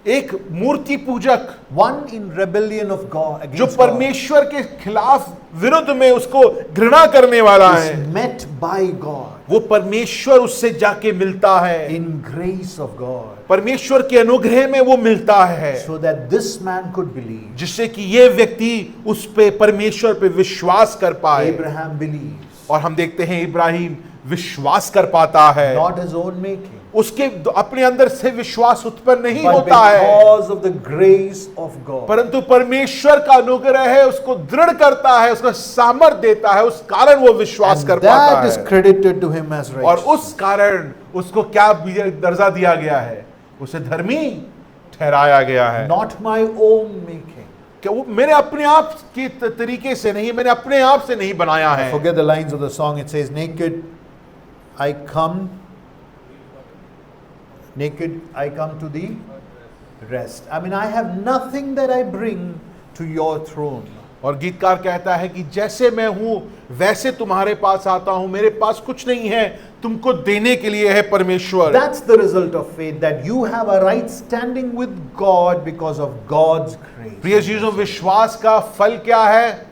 एक मूर्ति पूजक, one in rebellion of God जो against God, परमेश्वर के खिलाफ विरुद्ध में उसको घृणा करने वाला है, is met by God वो परमेश्वर उससे जाके मिलता है, in grace of God, परमेश्वर के अनुग्रह में वो मिलता है, so that this man could believe. जिससे कि ये व्यक्ति उस पे परमेश्वर पे विश्वास कर पाए। Abraham believes, और हम देखते हैं इब्राहिम विश्वास कर पाता है, not his own making, उसके अपने अंदर से विश्वास उत्पन्न नहीं but होता है, because of the grace of God. परंतु परमेश्वर का अनुग्रह है उसको दृढ़ करता है, उसको सामर्थ देता है, उस कारण वो विश्वास And कर पाता that is है। credited to him as और righteous. उस कारण उसको क्या दर्जा दिया गया है? उसे धर्मी ठहराया गया है। Not my own making. क्या वो मेरे अपने आप के तरीके से नहीं, मैंने अपने आप से नहीं बनाया है। Forget the lines of the song. It says, naked I come to the rest. I mean, I have nothing that I bring to your throne. और गीतकार कहता है कि जैसे मैं हूं वैसे तुम्हारे पास आता हूं, मेरे पास कुछ नहीं है, तुमको देने के लिए है परमेश्वर। That's the result of faith, that you have a right standing with God because of God's grace. प्रिय चीजों, विश्वास का फल क्या है?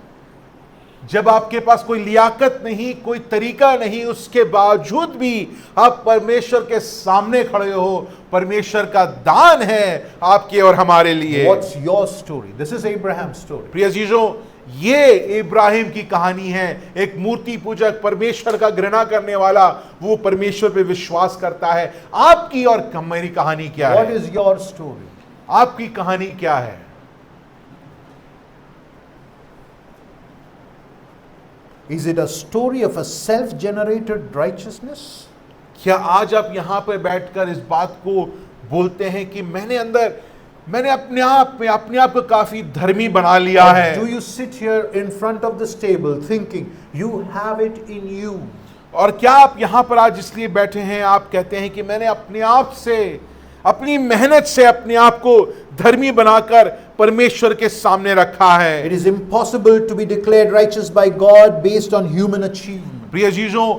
जब आपके पास कोई लियाकत नहीं, कोई तरीका नहीं, उसके बावजूद भी आप परमेश्वर के सामने खड़े हो, परमेश्वर का दान है आपके और हमारे लिए। What's your story? This is Abraham's story. प्रिय चीजों, ये इब्राहिम की कहानी है। एक मूर्ति पूजक, परमेश्वर का घृणा करने वाला, वो परमेश्वर पे विश्वास करता है। आपकी और मेरी कहानी क्या What है? is your story? आपकी कहानी क्या है? Is it a story of a self-generated righteousness? क्या आज आप यहां पर बैठकर इस बात को बोलते हैं कि मैंने अपने आप को काफी धर्मी बना लिया Or है? do you sit here in front of this table thinking you have it in you? और क्या आप यहां पर आज इसलिए बैठे हैं, आप कहते हैं कि मैंने अपने आप से, अपनी मेहनत से अपने आप को धर्मी बनाकर परमेश्वर के सामने रखा है? It is impossible to be declared righteous by God based on human achievement. प्रिय चीजों,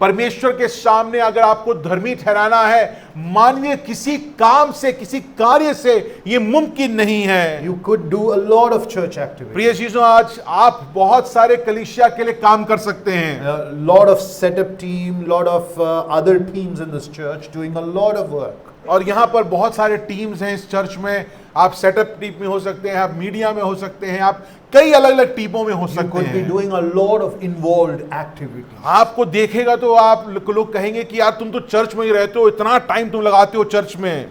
परमेश्वर के सामने अगर आपको धर्मी ठहराना है मानवीय किसी काम से, किसी कार्य से ये मुमकिन नहीं है। You could do a lot of church activities, प्रिय चीजों, आज आप बहुत सारे कलीसिया के लिए काम कर सकते हैं, a lot of setup team, lot of other teams in this church doing a lot of work. और यहाँ पर बहुत सारे टीम्स हैं इस चर्च में। आप सेटअप टीम में हो सकते हैं, आप मीडिया में हो सकते हैं, आप कई अलग अलग टीमों में हो You सकते could be हैं। doing a lot of involved activities. आपको देखेगा तो आप लोग कहेंगे कि यार तुम तो चर्च में ही रहते हो, इतना टाइम तुम लगाते हो चर्च में।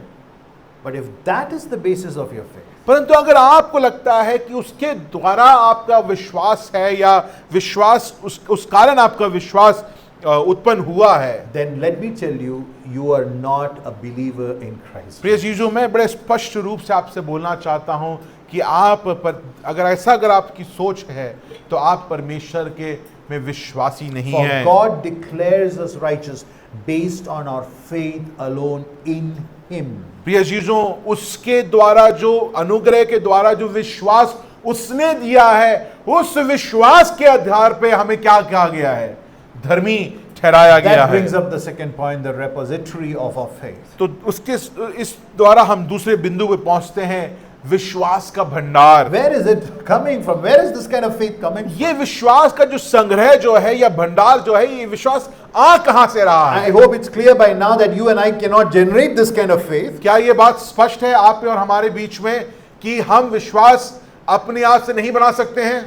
But if that is the basis of your faith, परंतु अगर आपको लगता है कि उसके द्वारा आपका विश्वास है या विश्वास उस कारण आपका विश्वास उत्पन्न हुआ है, then let me tell you, you are not a believer in Christ. प्रिय चीजों मैं बड़े स्पष्ट रूप से आपसे बोलना चाहता हूं कि आप पर अगर आपकी सोच है तो आप परमेश्वर के में विश्वासी नहीं For हैं। God declares us righteous based on our faith alone in Him. प्रिय चीजों उसके द्वारा जो अनुग्रह के द्वारा जो विश्वास उसने दिया है, उस विश्वास के आधार पे हमें क्या कहा गया है? धर्मी ठहराया गया That है। brings up the second point, the repository of our faith. तो उसके इस द्वारा हम दूसरे बिंदु पे पहुंचते हैं, विश्वास का भंडार। Where is it coming from? Where is this kind of faith coming from? ये विश्वास का जो संग्रह जो है या भंडार जो है, ये विश्वास आ कहां से रहा है? I hope it's clear by now that you and I cannot generate this kind of faith. क्या ये बात स्पष्ट है आप में और हमारे बीच में कि हम विश्वास अपने आप से नहीं बना सकते हैं?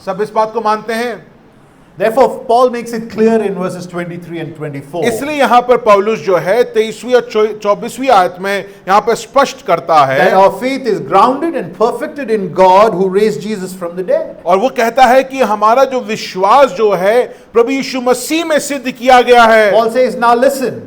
सब इस बात को मानते हैं। Therefore, Paul makes it clear in verses 23 and 24 इसलिए यहां पर पौलुस जो है 23वीं और 24वीं आयत में यहां पर स्पष्ट करता that है our faith is grounded and perfected in God who raised Jesus from the dead. और वो कहता है कि हमारा जो विश्वास जो है प्रभु यीशु मसीह में सिद्ध किया गया है। Paul says, now listen,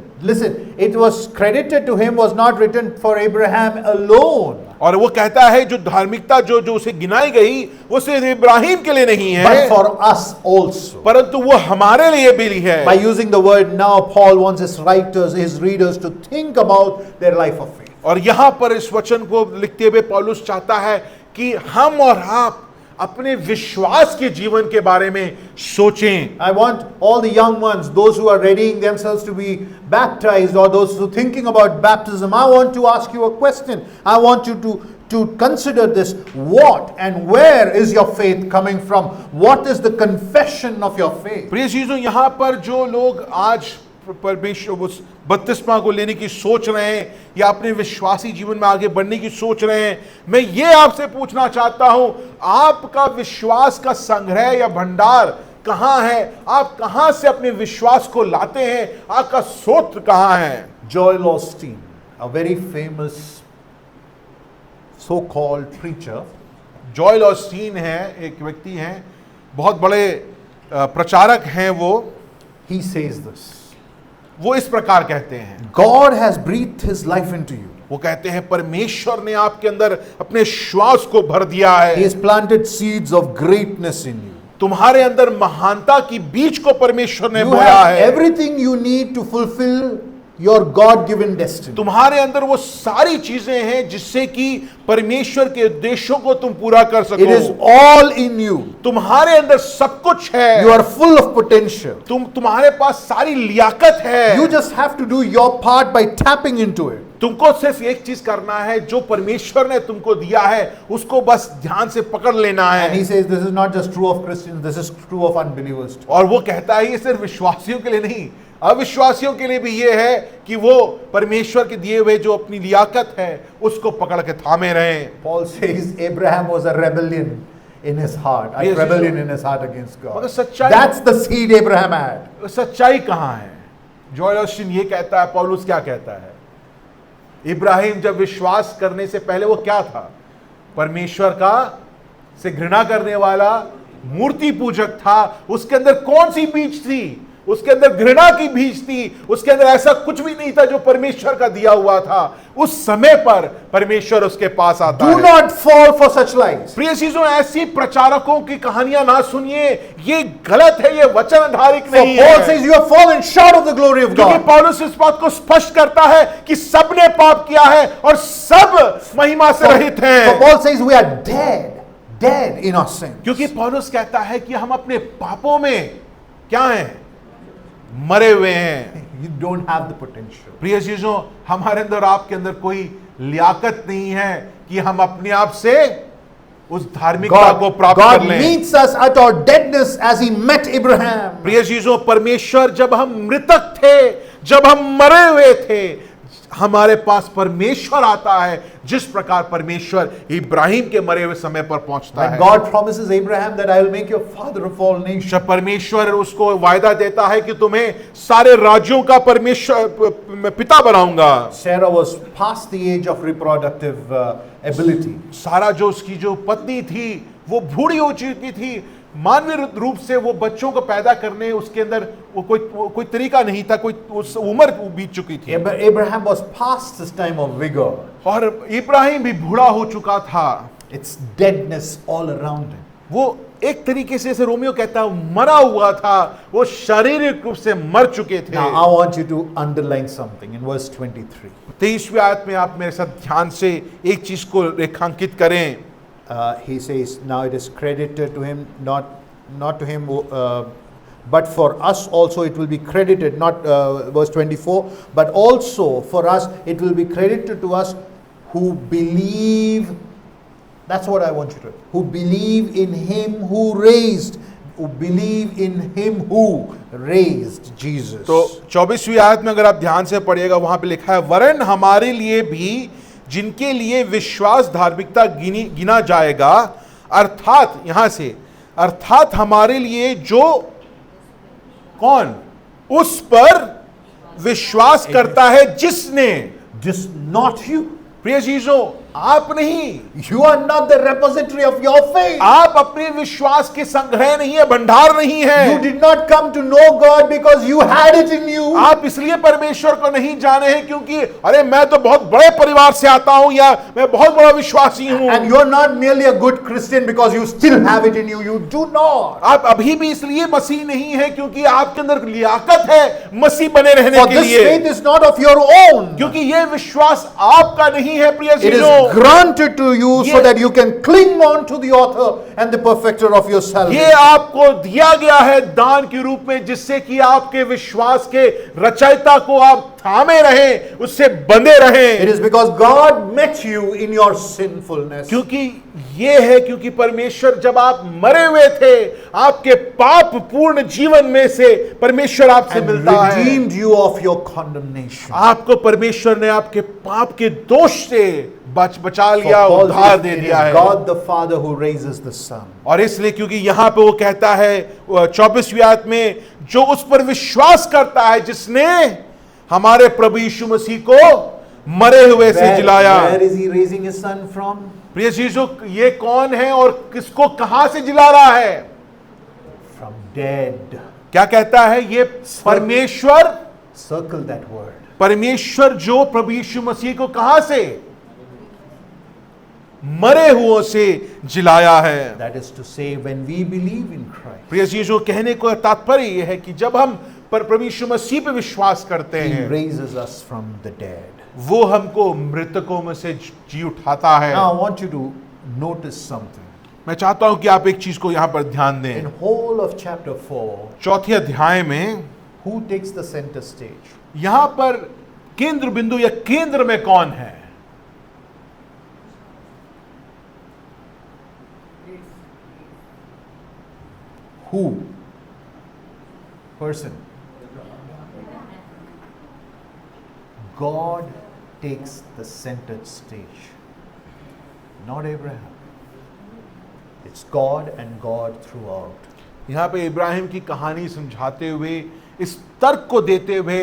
it was credited to him, was not written for Abraham alone, और वो कहता है जो धार्मिकता जो जो उसे गिनाई गई वो सिर्फ इब्राहिम के लिए नहीं but है, for us also. परंतु वो हमारे लिए भी है। By using the word now, Paul wants his writers, his readers to think about their life of faith. और यहां पर इस वचन को लिखते हुए पौलुस चाहता है कि हम और आप अपने विश्वास के जीवन के बारे में सोचें। I want all the young ones, those who are readying themselves to be baptized or those who are thinking about baptism, I want to ask you a question. I want you to consider this. What and where is your faith coming from? What is the confession of your faith? प्रिय चीजों यहां पर जो लोग आज परमेश्वर उस बपतिस्मा को लेने की सोच रहे हैं या अपने विश्वासी जीवन में आगे बढ़ने की सोच रहे हैं, मैं ये आपसे पूछना चाहता हूं, आपका विश्वास का संग्रह या भंडार कहां है? आप कहां से अपने विश्वास को लाते हैं? आपका स्रोत कहां है? Joel Osteen, a very famous so-called preacher, Joel Osteen है, एक व्यक्ति हैं, बहुत बड़े प्रचारक हैं he says this. वो इस प्रकार कहते हैं, God has breathed his life into you. वो कहते हैं परमेश्वर ने आपके अंदर अपने श्वास को भर दिया He है, has planted seeds of greatness in you. तुम्हारे अंदर महानता की बीज को परमेश्वर ने You बोया have है, everything you need to fulfill your God-given destiny. तुम्हारे अंदर वो सारी चीजें हैं जिससे कि परमेश्वर के उद्देश्यों को तुम पूरा कर It is सको। all in you. तुम्हारे अंदर सब कुछ है, You are full of potential. तुम्हारे पास सारी लियाकत है। You just have to do your part by tapping into it. तुमको सिर्फ एक चीज करना है, जो परमेश्वर ने तुमको दिया है उसको बस ध्यान से पकड़ लेना And he है। says this is not just true of Christians, this is true of unbelievers too. और वो कहता है ये सिर्फ विश्वासियों के लिए नहीं, अविश्वासियों के लिए भी ये है कि वो परमेश्वर के दिए हुए जो अपनी लियाकत है उसको पकड़ के थामे रहें। Paul says Abraham was a rebellion in his heart, a Yes, rebellion yes. in his heart against God. मगर सच्चाई- That's the seed Abraham had. सच्चाई कहाँ है? जोएल ऑस्टीन ये कहता है, पौलुस क्या कहता है? इब्राहिम जब विश्वास करने से पहले वो क्या था? परमेश्वर का से घृणा करने वाला मूर्ति पूजक था। उसके अंदर कौन सी बीज थी? उसके अंदर घृणा की बीज थी। उसके अंदर ऐसा कुछ भी नहीं था जो परमेश्वर का दिया हुआ था। उस समय पर परमेश्वर उसके पास आता Do है। not fall for such lies. प्रिय चीजों, ऐसी प्रचारकों की कहानियां ना सुनिए, ये गलत है, ये वचन आधारित For नहीं Paul है। says you have fallen short of the glory of क्योंकि God. पौलुस इस बात को स्पष्ट करता है कि सबने पाप किया है और सब महिमा से रहित For हैं। Paul says we are dead in our sin. क्योंकि पौलुस कहता है कि हम अपने पापों में क्या हैं? मरे हुए हैं। You don't have the potential. प्रिय चीजों, हमारे अंदर आपके अंदर कोई लियाकत नहीं है कि हम अपने आप से उस धार्मिकता को प्राप्त कर God लें। meets us at our deadness as he met Abraham. प्रिय चीजों, परमेश्वर जब हम मृतक थे, जब हम मरे हुए थे, हमारे पास परमेश्वर आता है जिस प्रकार परमेश्वर इब्राहिम के मरे हुए समय पर पहुंचता When है। God promises Abraham that I will make you a father of all nations, जब परमेश्वर उसको वायदा देता है कि तुम्हें सारे राज्यों का परमेश्वर मैं पिता बनाऊंगा, Sarah was past the age of reproductive ability. सारा जो उसकी जो पत्नी थी वो बूढ़ी हो चुकी थी, मानवीय रूप से वो बच्चों को पैदा करने उसके अंदर वो कोई तरीका नहीं था, कोई उस उम्र बीत चुकी थी। Abraham was past this time of vigor. और इब्राहिम भी बूढ़ा हो चुका था, It's deadness all around him. वो एक तरीके से जैसे रोमियो कहता है मरा हुआ था, वो शारीरिक रूप से मर चुके थे। Now I want you to underline something in verse 23. 23वीं आयत में आप मेरे साथ ध्यान से एक चीज को रेखांकित करें। He says, now it is credited to him, not to him, but for us also it will be credited, not verse 24, but also for us it will be credited to us who believe. That's what I want you to, who believe in him who raised Jesus. तो 24वीं आयत में अगर आप ध्यान से पढ़िएगा वहां पे लिखा है, वरन हमारे लिए भी जिनके लिए विश्वास धार्मिकता गिना जाएगा, अर्थात यहां से अर्थात हमारे लिए जो कौन उस पर विश्वास करता है जिसने, Just not you. प्रिय चीजों, आप नहीं, You are not the repository of your faith. आप अपने विश्वास के संग्रह नहीं है, भंडार नहीं है। You did not come to know God because you had it in you. आप इसलिए परमेश्वर को नहीं जाने हैं क्योंकि अरे मैं तो बहुत बड़े परिवार से आता हूं या मैं बहुत बड़ा विश्वासी हूं। And you're not merely a good Christian because you still have it in you. You do not. आप अभी भी इसलिए मसीह नहीं है क्योंकि आपके अंदर लियाकत है मसीह बने रहने For के this लिए, faith is not of your own. क्योंकि ये विश्वास आपका नहीं है प्रिय It is चीजों। granted to you so ये- that you can cling on to the author and the perfecter of your ये salvation. आपको दिया गया है दान के रूप में, जिससे कि आपके विश्वास के रचयिता को आप थामे रहें, उससे बंधे It रहें। is because God met you in your sinfulness क्योंकि ये है क्योंकि परमेश्वर जब आप मरे हुए थे, आपके पाप पूर्ण जीवन में से परमेश्वर आपसे and मिलता है, redeemed you of your condemnation. आपको परमेश्वर ने आपके पाप के दोष से बचा For लिया, Paul उद्धार says, दे it दिया is है। God the Father who raises the Son. और इसलिए क्योंकि यहां पे वो कहता है 24वीं आयत में, जो उस पर विश्वास करता है जिसने हमारे प्रभु यीशु मसीह को मरे हुए से जिलाया। Where is he raising his Son from? प्रिय चीजों, ये कौन है और किसको कहां से जिला रहा है? From dead. क्या कहता है ये परमेश्वर? Circle that word. परमेश्वर जो प्रभु यीशु मसीह को कहां से? मरे हुओं से जिलाया है। That is to say, when we believe in Christ, प्रिय चीजों, कहने को तात्पर्य यह है कि जब हम प्रभु यीशु मसीह पे विश्वास करते he हैं, raises us from the dead. वो हमको मृतकों में से जी उठाता है। Now I want you to notice something. मैं चाहता हूं कि आप एक चीज को यहां पर ध्यान दें। In whole of chapter 4, चौथे अध्याय में who takes the center stage? यहां पर केंद्र बिंदु या केंद्र में कौन है? Who? Person. God takes the center stage, not Abraham. It's God and God throughout. यहां पे इब्राहिम की कहानी समझाते हुए, इस तर्क को देते हुए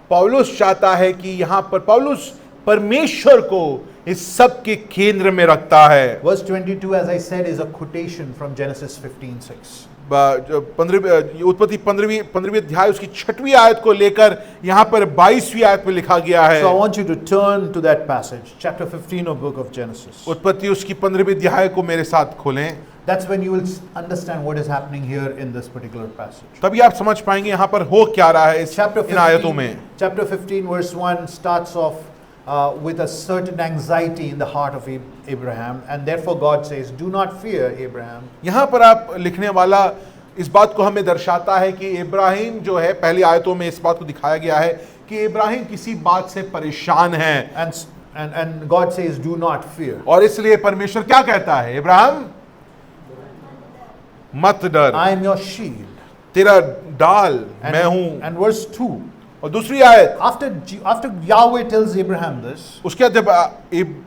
पौलुस चाहता है कि यहां पर पौलुस परमेश्वर को इस सब के केंद्र में रखता है। Verse 22, as I said, is a quotation from Genesis 15:6. उत्पत्ति 15वीं अध्याय उसकी 6वीं आयत को लेकर यहां पर 22वीं आयत में लिखा गया है। So I want you to turn to that passage, chapter 15 of book of Genesis. उत्पत्ति उसकी 15वीं अध्याय को मेरे साथ खोलें, That's when you will understand what is happening here in this particular passage. तभी आप समझ पाएंगे यहां पर हो क्या रहा है इस Chapter इन आयतों 15, में। chapter 15 verse 1 starts off with a certain anxiety in the heart of Abraham, and therefore God says, do not fear, Abraham. यहां पर आप लिखने वाला इस बात को हमें दर्शाता है कि इब्राहिम जो है, पहली आयतों में इस बात को दिखाया गया है कि इब्राहिम किसी बात से परेशान है, And God says, do not fear. और इसलिए परमेश्वर क्या कहता है? इब्राहिम मत डर, I am your shield. तेरा डाल मैं हूं। And verse 2, और दूसरी आयत, after Yahweh tells Abraham this, उसके बाद जब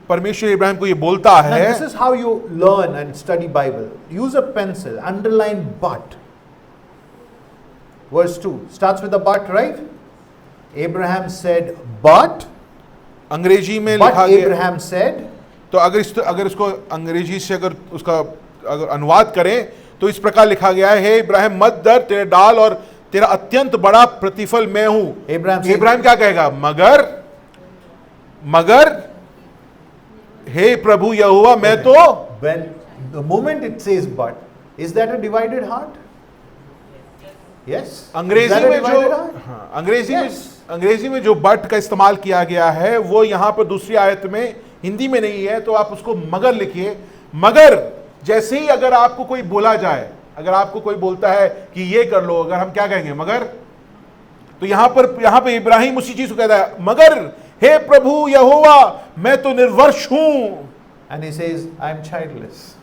परमेश्वर इब्राहिम को ये बोलता now है, this is how you learn and study Bible. Use a pencil, underline but. Verse 2 starts with a but, right? Abraham said, but अंग्रेजी में लिखा गया, Abraham said, तो अगर इसको अंग्रेजी से अगर अनुवाद करें तो इस प्रकार लिखा गया है, हे इब्राहिम मत डर, तेरे डाल और तेरा अत्यंत बड़ा प्रतिफल मैं हूं। इब्राहिम क्या कहेगा? मगर हे प्रभु यहोवा, मैं तो। when the moment it says but, is that a divided heart? Yes. अंग्रेजी में जो अंग्रेजी में जो बट का इस्तेमाल किया गया है वो यहां पर दूसरी आयत में हिंदी में नहीं है, तो आप उसको मगर लिखिए। मगर जैसे ही अगर आपको कोई बोला जाए, अगर आपको कोई बोलता है कि ये कर लो, अगर हम क्या कहेंगे? मगर। तो यहां पे इब्राहिम उसी चीज को कहता है, मगर हे प्रभु यहोवा, मैं तो निर्वंश हूं। And he says, I am childless.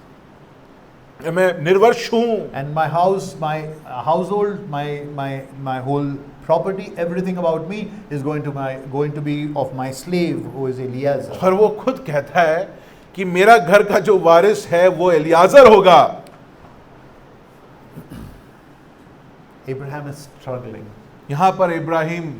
मैं निर्वंश हूं। And my house, my household, my whole property, everything about me is going to be of my slave who is Eliezer. और वो खुद कहता है कि मेरा घर का जो वारिस है वो एलियाजर होगा। Abraham is struggling. यहां पर इब्राहिम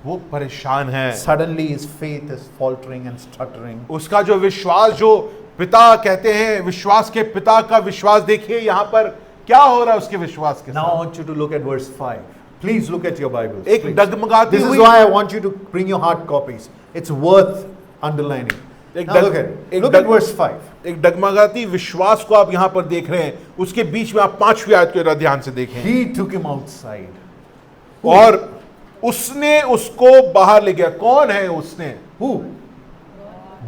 वो परेशान है। Suddenly his faith is faltering and stuttering. उसका जो विश्वास, जो पिता कहते हैं विश्वास के पिता का विश्वास, देखिए यहां पर क्या हो रहा है उसके विश्वास के Now I साथ। want you to look at verse 5. Please look at your Bibles. एक please. डगमगाती This is हुई, why I want you to bring your hard copies. It's worth underlining. Now look at it. Look at verse 5. एक डगमगाती विश्वास को आप यहां पर देख रहे हैं, उसके बीच में आप 5वीं आयत को ध्यान से देखें। He took him outside. और उसने उसको बाहर ले गया। कौन है उसने? Who?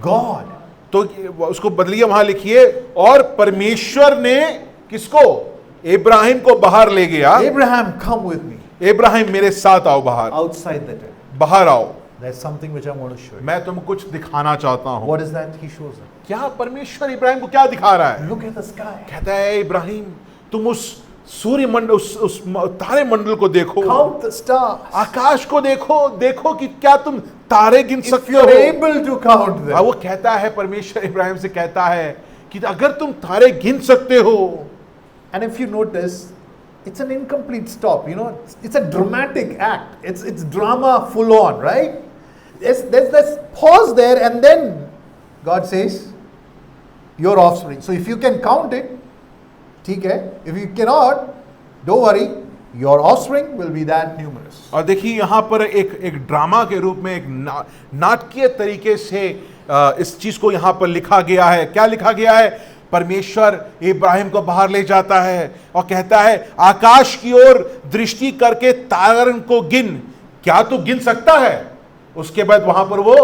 God. तो उसको बदलिए, वहां लिखिए, और परमेश्वर ने किसको? इब्राहिम को बाहर ले गया। Abraham, come with me. Ibrahim मेरे साथ आओ बाहर, Outside the tent. बाहर आओ, There's something which I want to show you. मैं तुमको कुछ दिखाना चाहता हूं। What is that? He shows him. क्या परमेश्वर इब्राहिम को क्या दिखा रहा है? Look at the sky. कहता है, इब्राहिम तुम उस सूर्य मंडल, उस तारे मंडल को देखो, Count the stars. आकाश को देखो, देखो कि क्या तुम तारे गिन If सकते you're हो। able to count them. वो कहता है, परमेश्वर इब्राहिम से कहता है कि अगर तुम तारे गिन सकते हो। And if you notice, it's an incomplete stop. You know, it's a dramatic act. It's drama full on, right? There's pause there, and then God says, "Your offspring." So if you can count it, ठीक है. If you cannot, don't worry. Your offspring will be that numerous. और देखिए यहाँ पर एक drama के रूप में, एक नाटकीय तरीके से इस चीज को यहाँ पर लिखा गया है। क्या लिखा गया है? परमेश्वर इब्राहिम को बाहर ले जाता है और कहता है, आकाश की ओर दृष्टि करके तारन को गिन, क्या तू गिन सकता है? उसके बाद वहां पर वो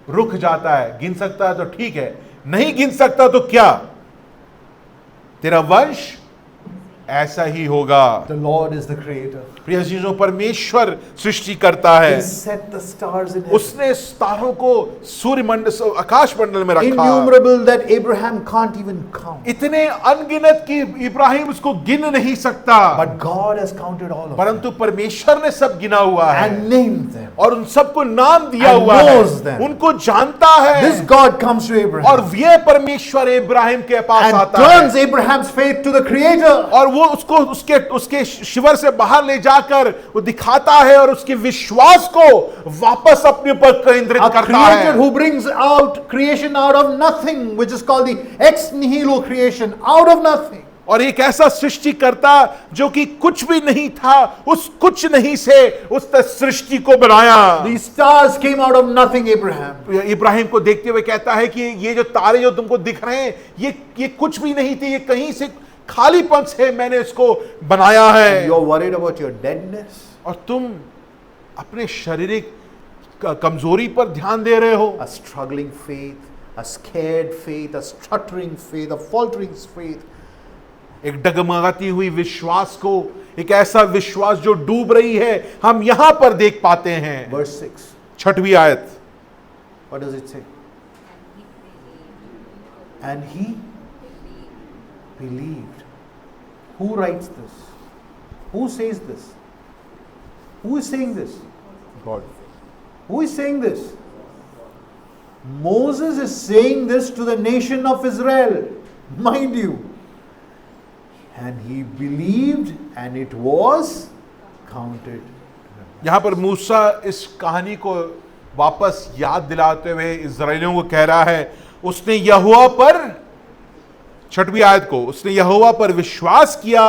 रुक जाता है। गिन सकता है तो ठीक है, नहीं गिन सकता तो क्या? तेरा वंश ऐसा ही होगा। The Lord is the creator. प्रिय चीजों, परमेश्वर सृष्टि करता है। He set the stars in heaven. उसने तारों को सूर्य मंडल, आकाश मंडल में रखा, Innumerable that Abraham can't even count. इतने अनगिनत कि इब्राहिम उसको गिन नहीं सकता। But God has counted all of them परंतु परमेश्वर ने सब गिना हुआ है and named them. और उन सबको नाम दिया And हुआ knows है, them. उनको जानता है। This God comes to Abraham और ये परमेश्वर इब्राहिम के पास and आता है turns Abraham's faith to the creator. और वो उसको उसके शिविर से बाहर ले जाकर वो दिखाता है और उसके विश्वास को वापस अपने ऊपर केंद्रित A करता creator है। who brings out creation out of nothing, which is called the ex nihilo creation, out of nothing. और एक ऐसा सृष्टि करता जो कि कुछ भी नहीं था, उस कुछ नहीं से उस सृष्टि को बनाया। These stars came out of nothing, Abraham. Ibrahim को देखते हुए कहता है कि ये जो तारे जो तुमको दिख रहे हैं, ये कुछ भी नहीं थे, ये कहीं से खालीपन से मैंने इसको बनाया है। You're worried about your deadness. और तुम अपने शारीरिक कमजोरी पर ध्यान दे रहे हो। A struggling faith, a scared faith, a stuttering faith, a faltering faith. एक डगमगाती हुई विश्वास को, एक ऐसा विश्वास जो डूब रही है, हम यहां पर देख पाते हैं। Verse 6. 6वीं आयत, What does it say? And he believed. Who writes this? Who says this? Who is saying this? God. Who is saying this? Moses is saying this to the nation of Israel, mind you. And he believed and it was counted. यहाँ पर मूसा इस कहानी को वापस याद दिलाते हुए इस्राएलियों को कह रहा है, उसने यहोवा पर, 6वीं आयत को, उसने यहोवा पर विश्वास किया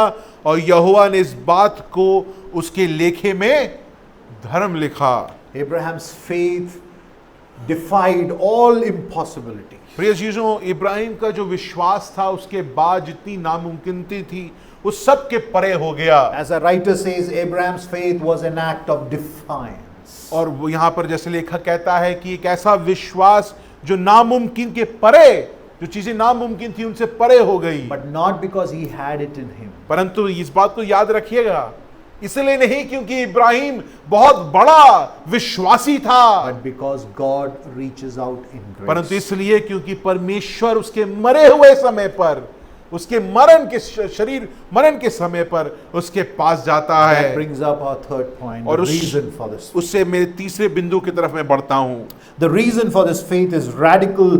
और यहोवा ने इस बात को उसके लेखे में धर्म लिखा। Abraham's faith defied all impossibility. प्रिय चीजों, इब्राहिम का जो विश्वास था उसके बाद जितनी नामुमकिनती थी उस सब के परे हो गया। As a writer says, Abraham's faith was an act of defiance. और वो यहाँ पर जैसे लेखक कहता है कि एक ऐसा विश्वास जो नामुमकिन के परे, जो चीजें नामुमकिन थी उनसे परे हो गई। But not because he had it in him. परंतु इस बात को याद रखिएगा, इसलिए नहीं क्योंकि इब्राहिम बहुत बड़ा विश्वासी था, But because God reaches out in grace. परंतु इसलिए क्योंकि परमेश्वर उसके मरे हुए समय पर, उसके मरण के शरीर मरण के समय पर उसके पास जाता That है। brings up our third point, the और reason for this. उससे मेरे तीसरे बिंदु की तरफ मैं बढ़ता हूं। The reason for this faith is radical.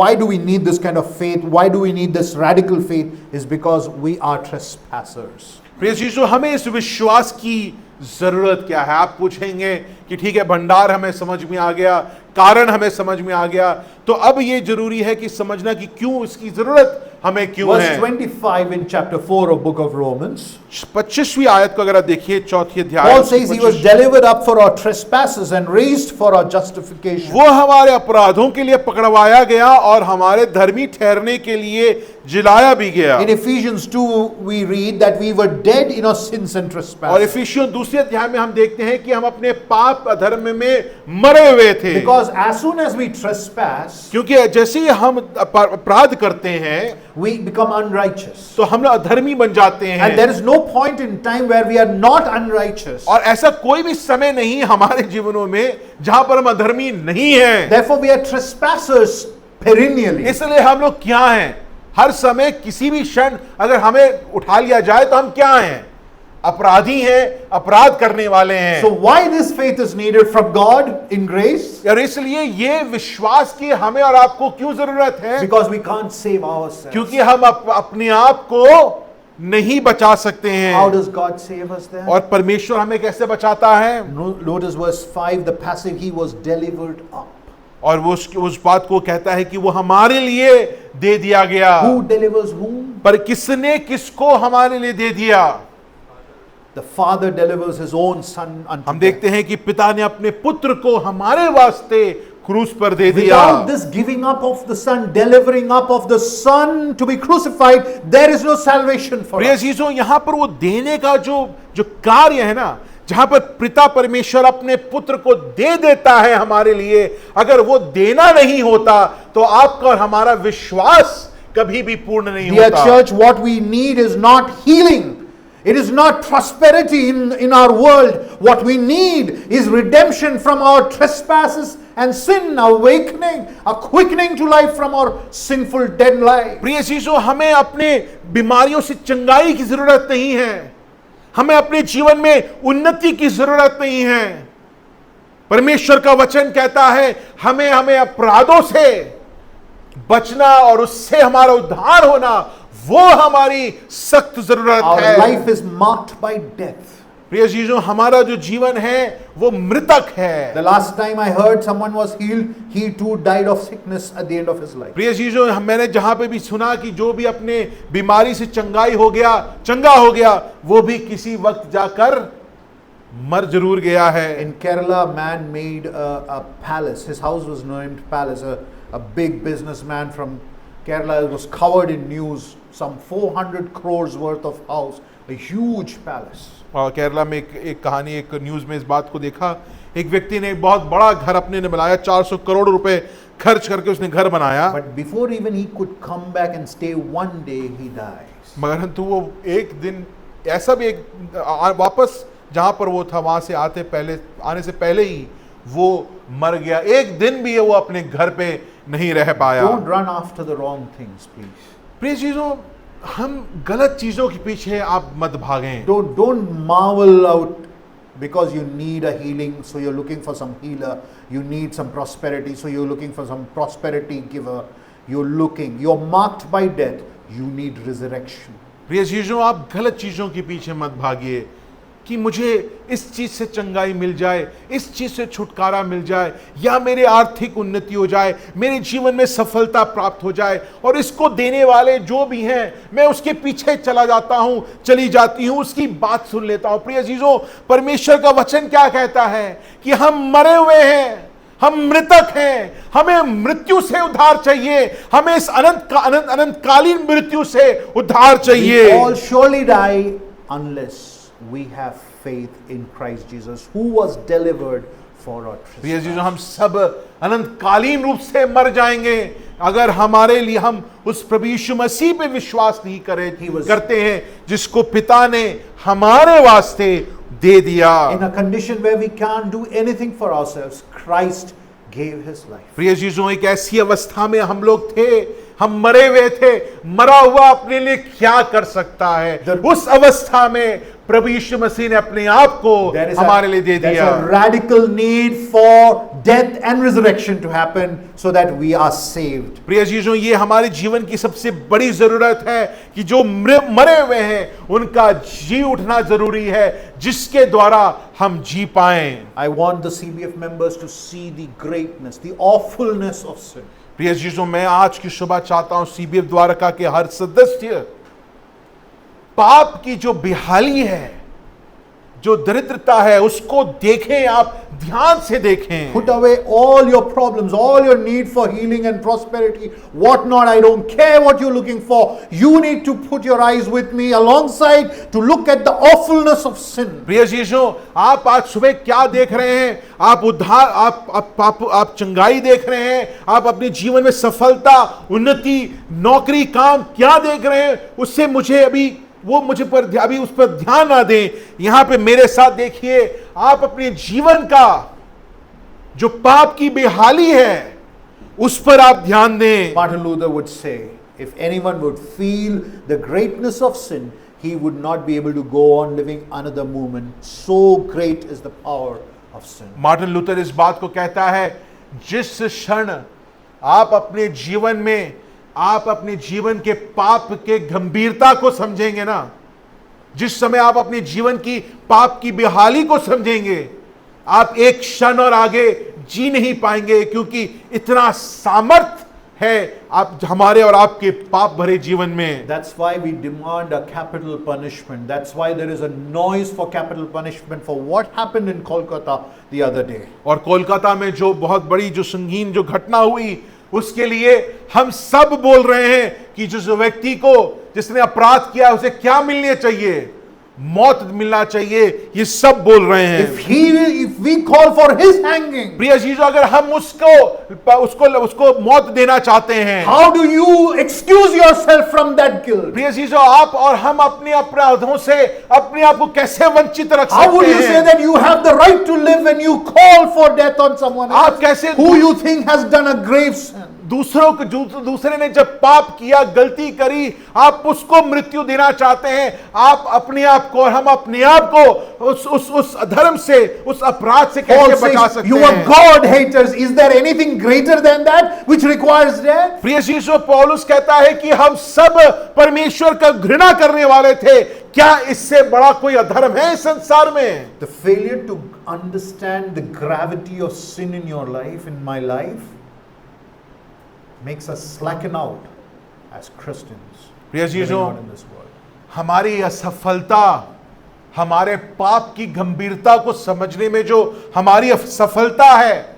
Why do we need this kind of faith? Why do we need this radical faith? Is because we are trespassers. प्रिय यीशु, हमें इस विश्वास की जरूरत क्या है? आप पूछेंगे कि ठीक है, भंडार हमें समझ में आ गया, कारण हमें समझ में आ गया, तो अब ये जरूरी है कि समझना कि क्यों इसकी जरूरत हमें क्यों Verse है। 25 in chapter 4 of book of Romans. 25वीं आयत को अगर आप देखिए, चौथी अध्याय, Paul says he was delivered up for our trespasses and raised for our justification. वो हमारे अपराधों के लिए पकड़वाया गया और हमारे धर्मी ठहरने के लिए जिलाया भी गया। In Ephesians 2 we read that we were dead in our sins and और trespasses. इफिसियों दूसरे अध्याय में हम देखते हैं कि हम अपने पाप अधर्म में मरे हुए थे। Because as soon as we trespass, क्योंकि जैसे ही हम अपराध करते हैं we become unrighteous. तो हम लोग अधर्मी बन जाते हैं। And there is no point in time where we are not unrighteous. और ऐसा कोई भी समय नहीं हमारे जीवनों में जहां पर हम अधर्मी नहीं हैं। Therefore we are trespassers perennially. इसलिए हम लोग क्या हैं? हर समय किसी भी क्षण अगर हमें उठा लिया जाए तो हम क्या हैं? अपराधी हैं, अपराध करने वाले हैं। So why this faith is needed from God in grace? और इसलिए ये विश्वास की हमें और आपको क्यों जरूरत है? Because we can't save ourselves. क्योंकि हम अपने आप को नहीं बचा सकते हैं। How does God save us then? और परमेश्वर हमें कैसे बचाता है? Notice verse 5, the passage, he was delivered up. और वो उस बात को कहता है कि वो हमारे लिए दे दिया गया। Who delivers whom? पर किसने किसको हमारे लिए दे दिया? The Father delivers his own Son unto हम death. देखते हैं कि पिता ने अपने पुत्र को हमारे वास्ते क्रूस पर दे दिया। Without this giving up of the Son, delivering up of the Son to be crucified, there is no salvation for प्रिय us. चीजों, यहाँ पर वो देने का जो कार्य है ना, जहां पर पिता परमेश्वर अपने पुत्र को दे देता है हमारे लिए, अगर वो देना नहीं होता तो आपका और हमारा विश्वास कभी भी पूर्ण नहीं Dear होता। church, what we need is not healing. It is not prosperity in our world. What we need is redemption from our trespasses and sin, awakening, a quickening to life from our sinful dead life. प्रिय चीजों, हमें अपने बीमारियों से चंगाई की जरूरत नहीं है, हमें अपने जीवन में उन्नति की जरूरत नहीं है। परमेश्वर का वचन कहता है हमें अपराधों से बचना और उससे हमारा उद्धार होना, वो हमारी सख्त जरूरत Our है। life is marked by death. प्रिय चीजों, हमारा जो जीवन है वो मृतक है। The last time I heard someone was healed, he too died of sickness at the end of his life. प्रिय चीजों, मैंने जहां पे भी सुना कि जो भी अपने बीमारी से चंगा हो गया, वो भी किसी वक्त जाकर मर जरूर गया है। In Kerala, a man made a palace. His house was named Palace. A big businessman from Kerala, was covered in news. Some 400 crores worth of house, a huge palace. और केरला में एक कहानी, एक न्यूज़ में इस बात को देखा, एक व्यक्ति ने एक बहुत बड़ा घर अपने ने बनाया, 400 करोड़ रुपए खर्च करके उसने घर बनाया। But before even he could come back and stay one day, he dies. मगर तो वो एक दिन ऐसा भी वापस जहां पर वो था वहां से आने से पहले ही वो मर गया। एक दिन भी वो अपने घर पे नहीं रह पाया। Don't run after the wrong things, please. प्रिय चीजों, हम गलत चीजों के पीछे आप मत भागें। Don't marvel out because you need a healing, so you're looking for some healer. You need some prosperity, so you're looking for some prosperity giver. You're marked by death. You need resurrection. प्रिय चीजों, आप गलत चीजों के पीछे मत भागिए कि मुझे इस चीज से चंगाई मिल जाए, इस चीज से छुटकारा मिल जाए, या मेरे आर्थिक उन्नति हो जाए, मेरे जीवन में सफलता प्राप्त हो जाए, और इसको देने वाले जो भी हैं मैं उसके पीछे चला जाता हूं, चली जाती हूं, उसकी बात सुन लेता हूं। प्रिय चीजों, परमेश्वर का वचन क्या कहता है कि हम मरे हुए हैं, हम मृतक हैं, हमें मृत्यु से उद्धार चाहिए, हमें इस अनंतकालीन मृत्यु से उद्धार चाहिए। We all surely die unless we have faith in Christ Jesus, who was delivered for our trespasses. प्रिय जीजों, हम सब अनंतकालीन रूप से मर जाएंगे अगर हमारे लिए हम उस प्रभु यीशु मसीह पे विश्वास नहीं करते हैं जिसको पिता ने हमारे वास्ते दे दिया। In a condition where we can't do anything for ourselves, Christ gave his life. प्रिय जीजों, एक ऐसी अवस्था में हम लोग थे, हम मरे हुए थे, मरा हुआ अपने लिए क्या कर सकता है? उस अवस्था में प्रभु यीशु मसीह ने अपने आप को हमारे लिए दे दिया। There's a radical need for death and resurrection to happen so that we are saved. प्रिय जीजों, ये हमारे जीवन की सबसे बड़ी जरूरत है कि जो मरे हुए हैं उनका जी उठना जरूरी है, जिसके द्वारा हम जी पाएं। I want the CBF members to see the greatness, the awfulness of sin. प्रिय जीजों, मैं आज की सुबह चाहता हूं सीबीएफ द्वारका के हर सदस्य पाप की जो बेहाली है, जो दरिद्रता है, उसको देखें, आप ध्यान से देखें। Put away all your problems, all your need for healing and prosperity, what not. I don't care what you're looking for. You need to put your eyes with me alongside to look at the awfulness of sin. प्रिय जीजों, आप आज सुबह क्या देख रहे हैं? आप उद्धार, आप चंगाई देख रहे हैं, आप अपने जीवन में सफलता, उन्नति, नौकरी, काम क्या देख रहे हैं? उससे मुझे अभी उस पर ध्यान ना दें। यहां पे मेरे साथ देखिए, आप अपने जीवन का जो पाप की बेहाली है उस पर आप ध्यान दें। Martin Luther would say, if anyone would feel the greatness of sin, he would not be able to go on living another moment. So great is the power of sin. Martin Luther इस बात को कहता है, जिस क्षण आप अपने जीवन के पाप के गंभीरता को समझेंगे ना, जिस समय आप अपने जीवन की पाप की बेहाली को समझेंगे, आप एक क्षण और आगे जी नहीं पाएंगे, क्योंकि इतना सामर्थ है आप हमारे और आपके पाप भरे जीवन में। That's why we demand a capital punishment. That's why there is a noise for capital punishment for what happened in Kolkata the other day. और कोलकाता में जो बहुत बड़ी जो संगीन जो घटना हुई, उसके लिए हम सब बोल रहे हैं कि जिस व्यक्ति को जिसने अपराध किया उसे क्या मिलना चाहिए? मौत मिलना चाहिए। ये सब बोल रहे हैं। If we call for his hanging, प्रिय जीजो, अगर हम उसको मौत देना चाहते हैं, how do you excuse yourself from that guilt? प्रिय जीजो, आप और हम अपने अपराधों से अपने आप को कैसे वंचित रख सकते हैं? How would you say that you have the right to live when you call for death on someone else आप कैसे who you think has done a grave sin? दूसरे ने जब पाप किया, गलती करी, आप उसको मृत्यु देना चाहते हैं। आप अपने आप को और हम अपने आप को उस अधर्म से, उस अपराध से कैसे बचा सकते हैं? You are God haters. Is there anything greater than that which requires death? प्रिय यीशु, पौलुस कहता है कि हम सब परमेश्वर का घृणा करने वाले थे। क्या इससे बड़ा कोई अधर्म है इस संसार में? The failure to understand the gravity of sin in your life, in my life, makes us slacken out as Christians प्रिय living जीजों, out in this world. हमारी असफलता, हमारे पाप की गंभीरता को समझने में जो हमारी असफलता है,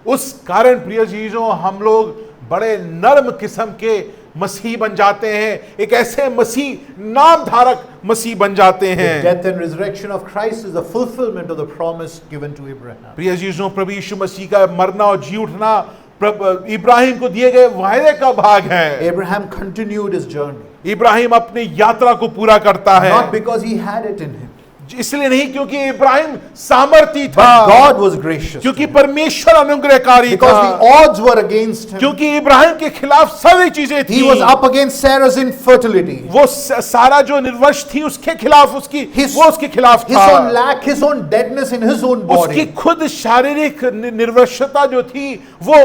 उस कारण प्रिय जीजों हम लोग बड़े नर्म किस्म के मसीह बन जाते हैं। एक ऐसे मसीह, नाम धारक मसीह बन जाते हैं। The death and resurrection of Christ is the fulfillment of the promise given to Abraham. प्रिय जीजों, प्रभु यीशु मसीह का मरना और जी उठना इब्राहिम को दिए गए वायदे का भाग है। Abraham continued his journey. Ibrahim अपनी यात्रा को पूरा करता है, Not because he had it in him. इसलिए नहीं क्योंकि इब्राहिम सामर्थी था, but God was gracious. क्योंकि परमेश्वर अनुग्रहकारी Because था, the odds were against him. क्योंकि इब्राहिम के खिलाफ सारी चीजें थी। He was up against Sarah's infertility. वो सारा जो निर्वंश थी उसके खिलाफ वो उसके खिलाफ His था। own lack, his own deadness in his own उसकी body. खुद शारीरिक निर्वंशता जो थी वो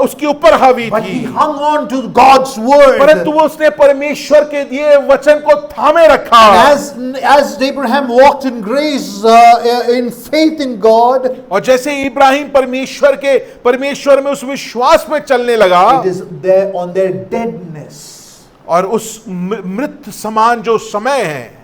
उसके ऊपर हावी But he थी, hung on to God's word. परंतु वो उसने परमेश्वर के दिए वचन को थामे रखा। As Abraham walked in grace, in faith in God, और जैसे इब्राहिम परमेश्वर में उस विश्वास में चलने लगा, it is there on their deadness. और उस मृत समान जो समय है,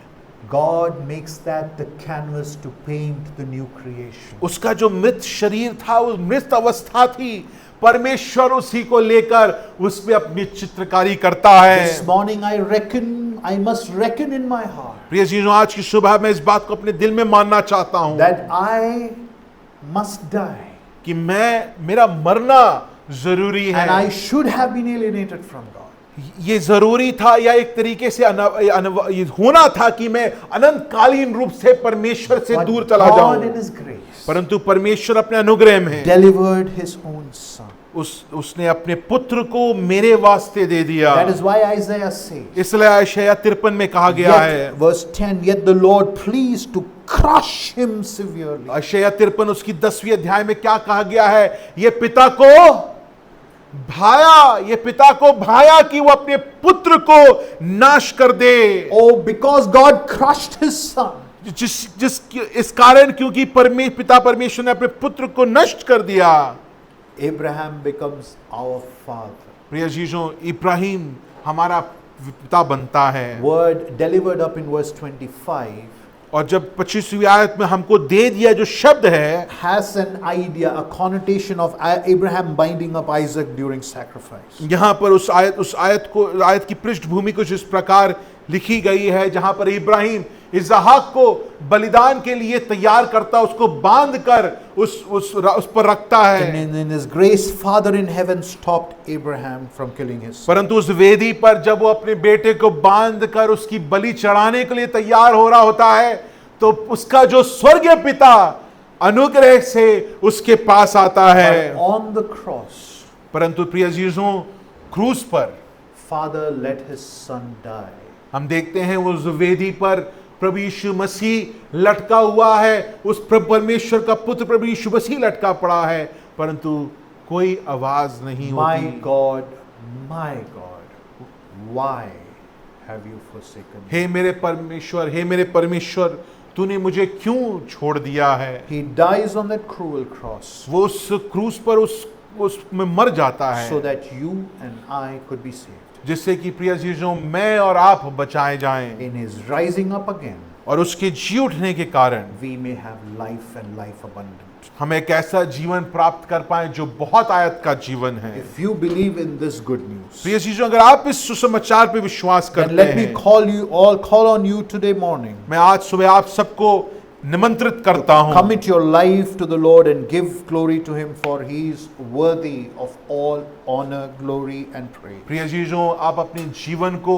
God makes that the canvas to paint the new creation. उसका जो मृत शरीर था, उस मृत अवस्था थी, परमेश्वर उसी को लेकर उसमें अपनी चित्रकारी करता है। This morning I must reckon in my heart प्रिय जीजों, आज की सुबह मैं इस बात को अपने दिल में मानना चाहता हूं that I must die, कि मेरा मरना जरूरी and I है। should have been alienated from God. ये जरूरी था, या एक तरीके से ये होना था कि मैं अनंतकालीन रूप से परमेश्वर से But दूर चला God जाऊं, in His grace परंतु परमेश्वर अपने अनुग्रह में delivered His own Son. उसने अपने पुत्र को मेरे वास्ते दे दिया। That is why Isaiah says, इसलिए यशायाह 53 में कहा गया है, verse 10, yet the Lord pleased to crush him severely. यशायाह 53 उसकी 10वीं अध्याय में क्या कहा गया है, ये पिता को भाया कि वो अपने पुत्र को नाश कर दे। Oh, because God crushed His Son. इस कारण क्योंकि पिता परमेश्वर ने अपने पुत्र को नष्ट कर दिया। Abraham becomes our father. प्रिय जीजों, इब्राहिम हमारा पिता बनता है। Word delivered up in verse 25 और जब 25वीं आयत में हमको दे दिया जो शब्द है, has an idea, a connotation of Abraham binding up Isaac during sacrifice. यहां पर उस आयत की पृष्ठभूमि कुछ इस प्रकार लिखी गई है, जहां पर इब्राहिम इसहाक को बलिदान के लिए तैयार करता, उसको बांध कर उस पर रखता है। In His grace, Father in heaven stopped Abraham from killing his son. परंतु उस वेदी पर जब वो अपने बेटे को बांध कर उसकी बलि चढ़ाने के लिए तैयार हो रहा होता है, तो उसका जो स्वर्गीय पिता अनुग्रह से उसके पास आता है। But on the cross, परंतु प्रिय जीजों, क्रूस पर Father let His Son die. हम देखते हैं उस वेदी पर प्रभु यीशु मसीह लटका हुआ है, उस परमेश्वर का पुत्र प्रभु यीशु मसीह लटका पड़ा है, परंतु कोई आवाज नहीं होती। My God, why have you forsaken me? हे मेरे परमेश्वर, तूने मुझे क्यों छोड़ दिया है। He dies on that cruel cross वो उस क्रूस पर उसमें मर जाता है, so that you and I could be saved. जिससे कि प्रिय जीजों, मैं और आप बचाए जाएं, In His rising up again, और उसके जी उठने के कारण we may have life and life abundant. हम एक ऐसा जीवन प्राप्त कर पाए जो बहुत आयत का जीवन है। If you believe in this good news, प्रिय जीजों, अगर आप इस सुसमाचार पे विश्वास then करते let me हैं, call on you today morning. मैं आज सुबह आप सबको निमंत्रित करता हूं, Commit your life to the Lord and give glory to Him, for He is worthy of all honor, glory and praise. प्रिय जीजों, आप अपने जीवन को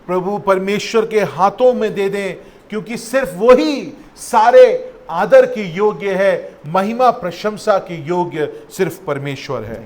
प्रभु परमेश्वर के हाथों में दे दें, क्योंकि सिर्फ वही सारे आदर के योग्य है, महिमा प्रशंसा के योग्य सिर्फ परमेश्वर है।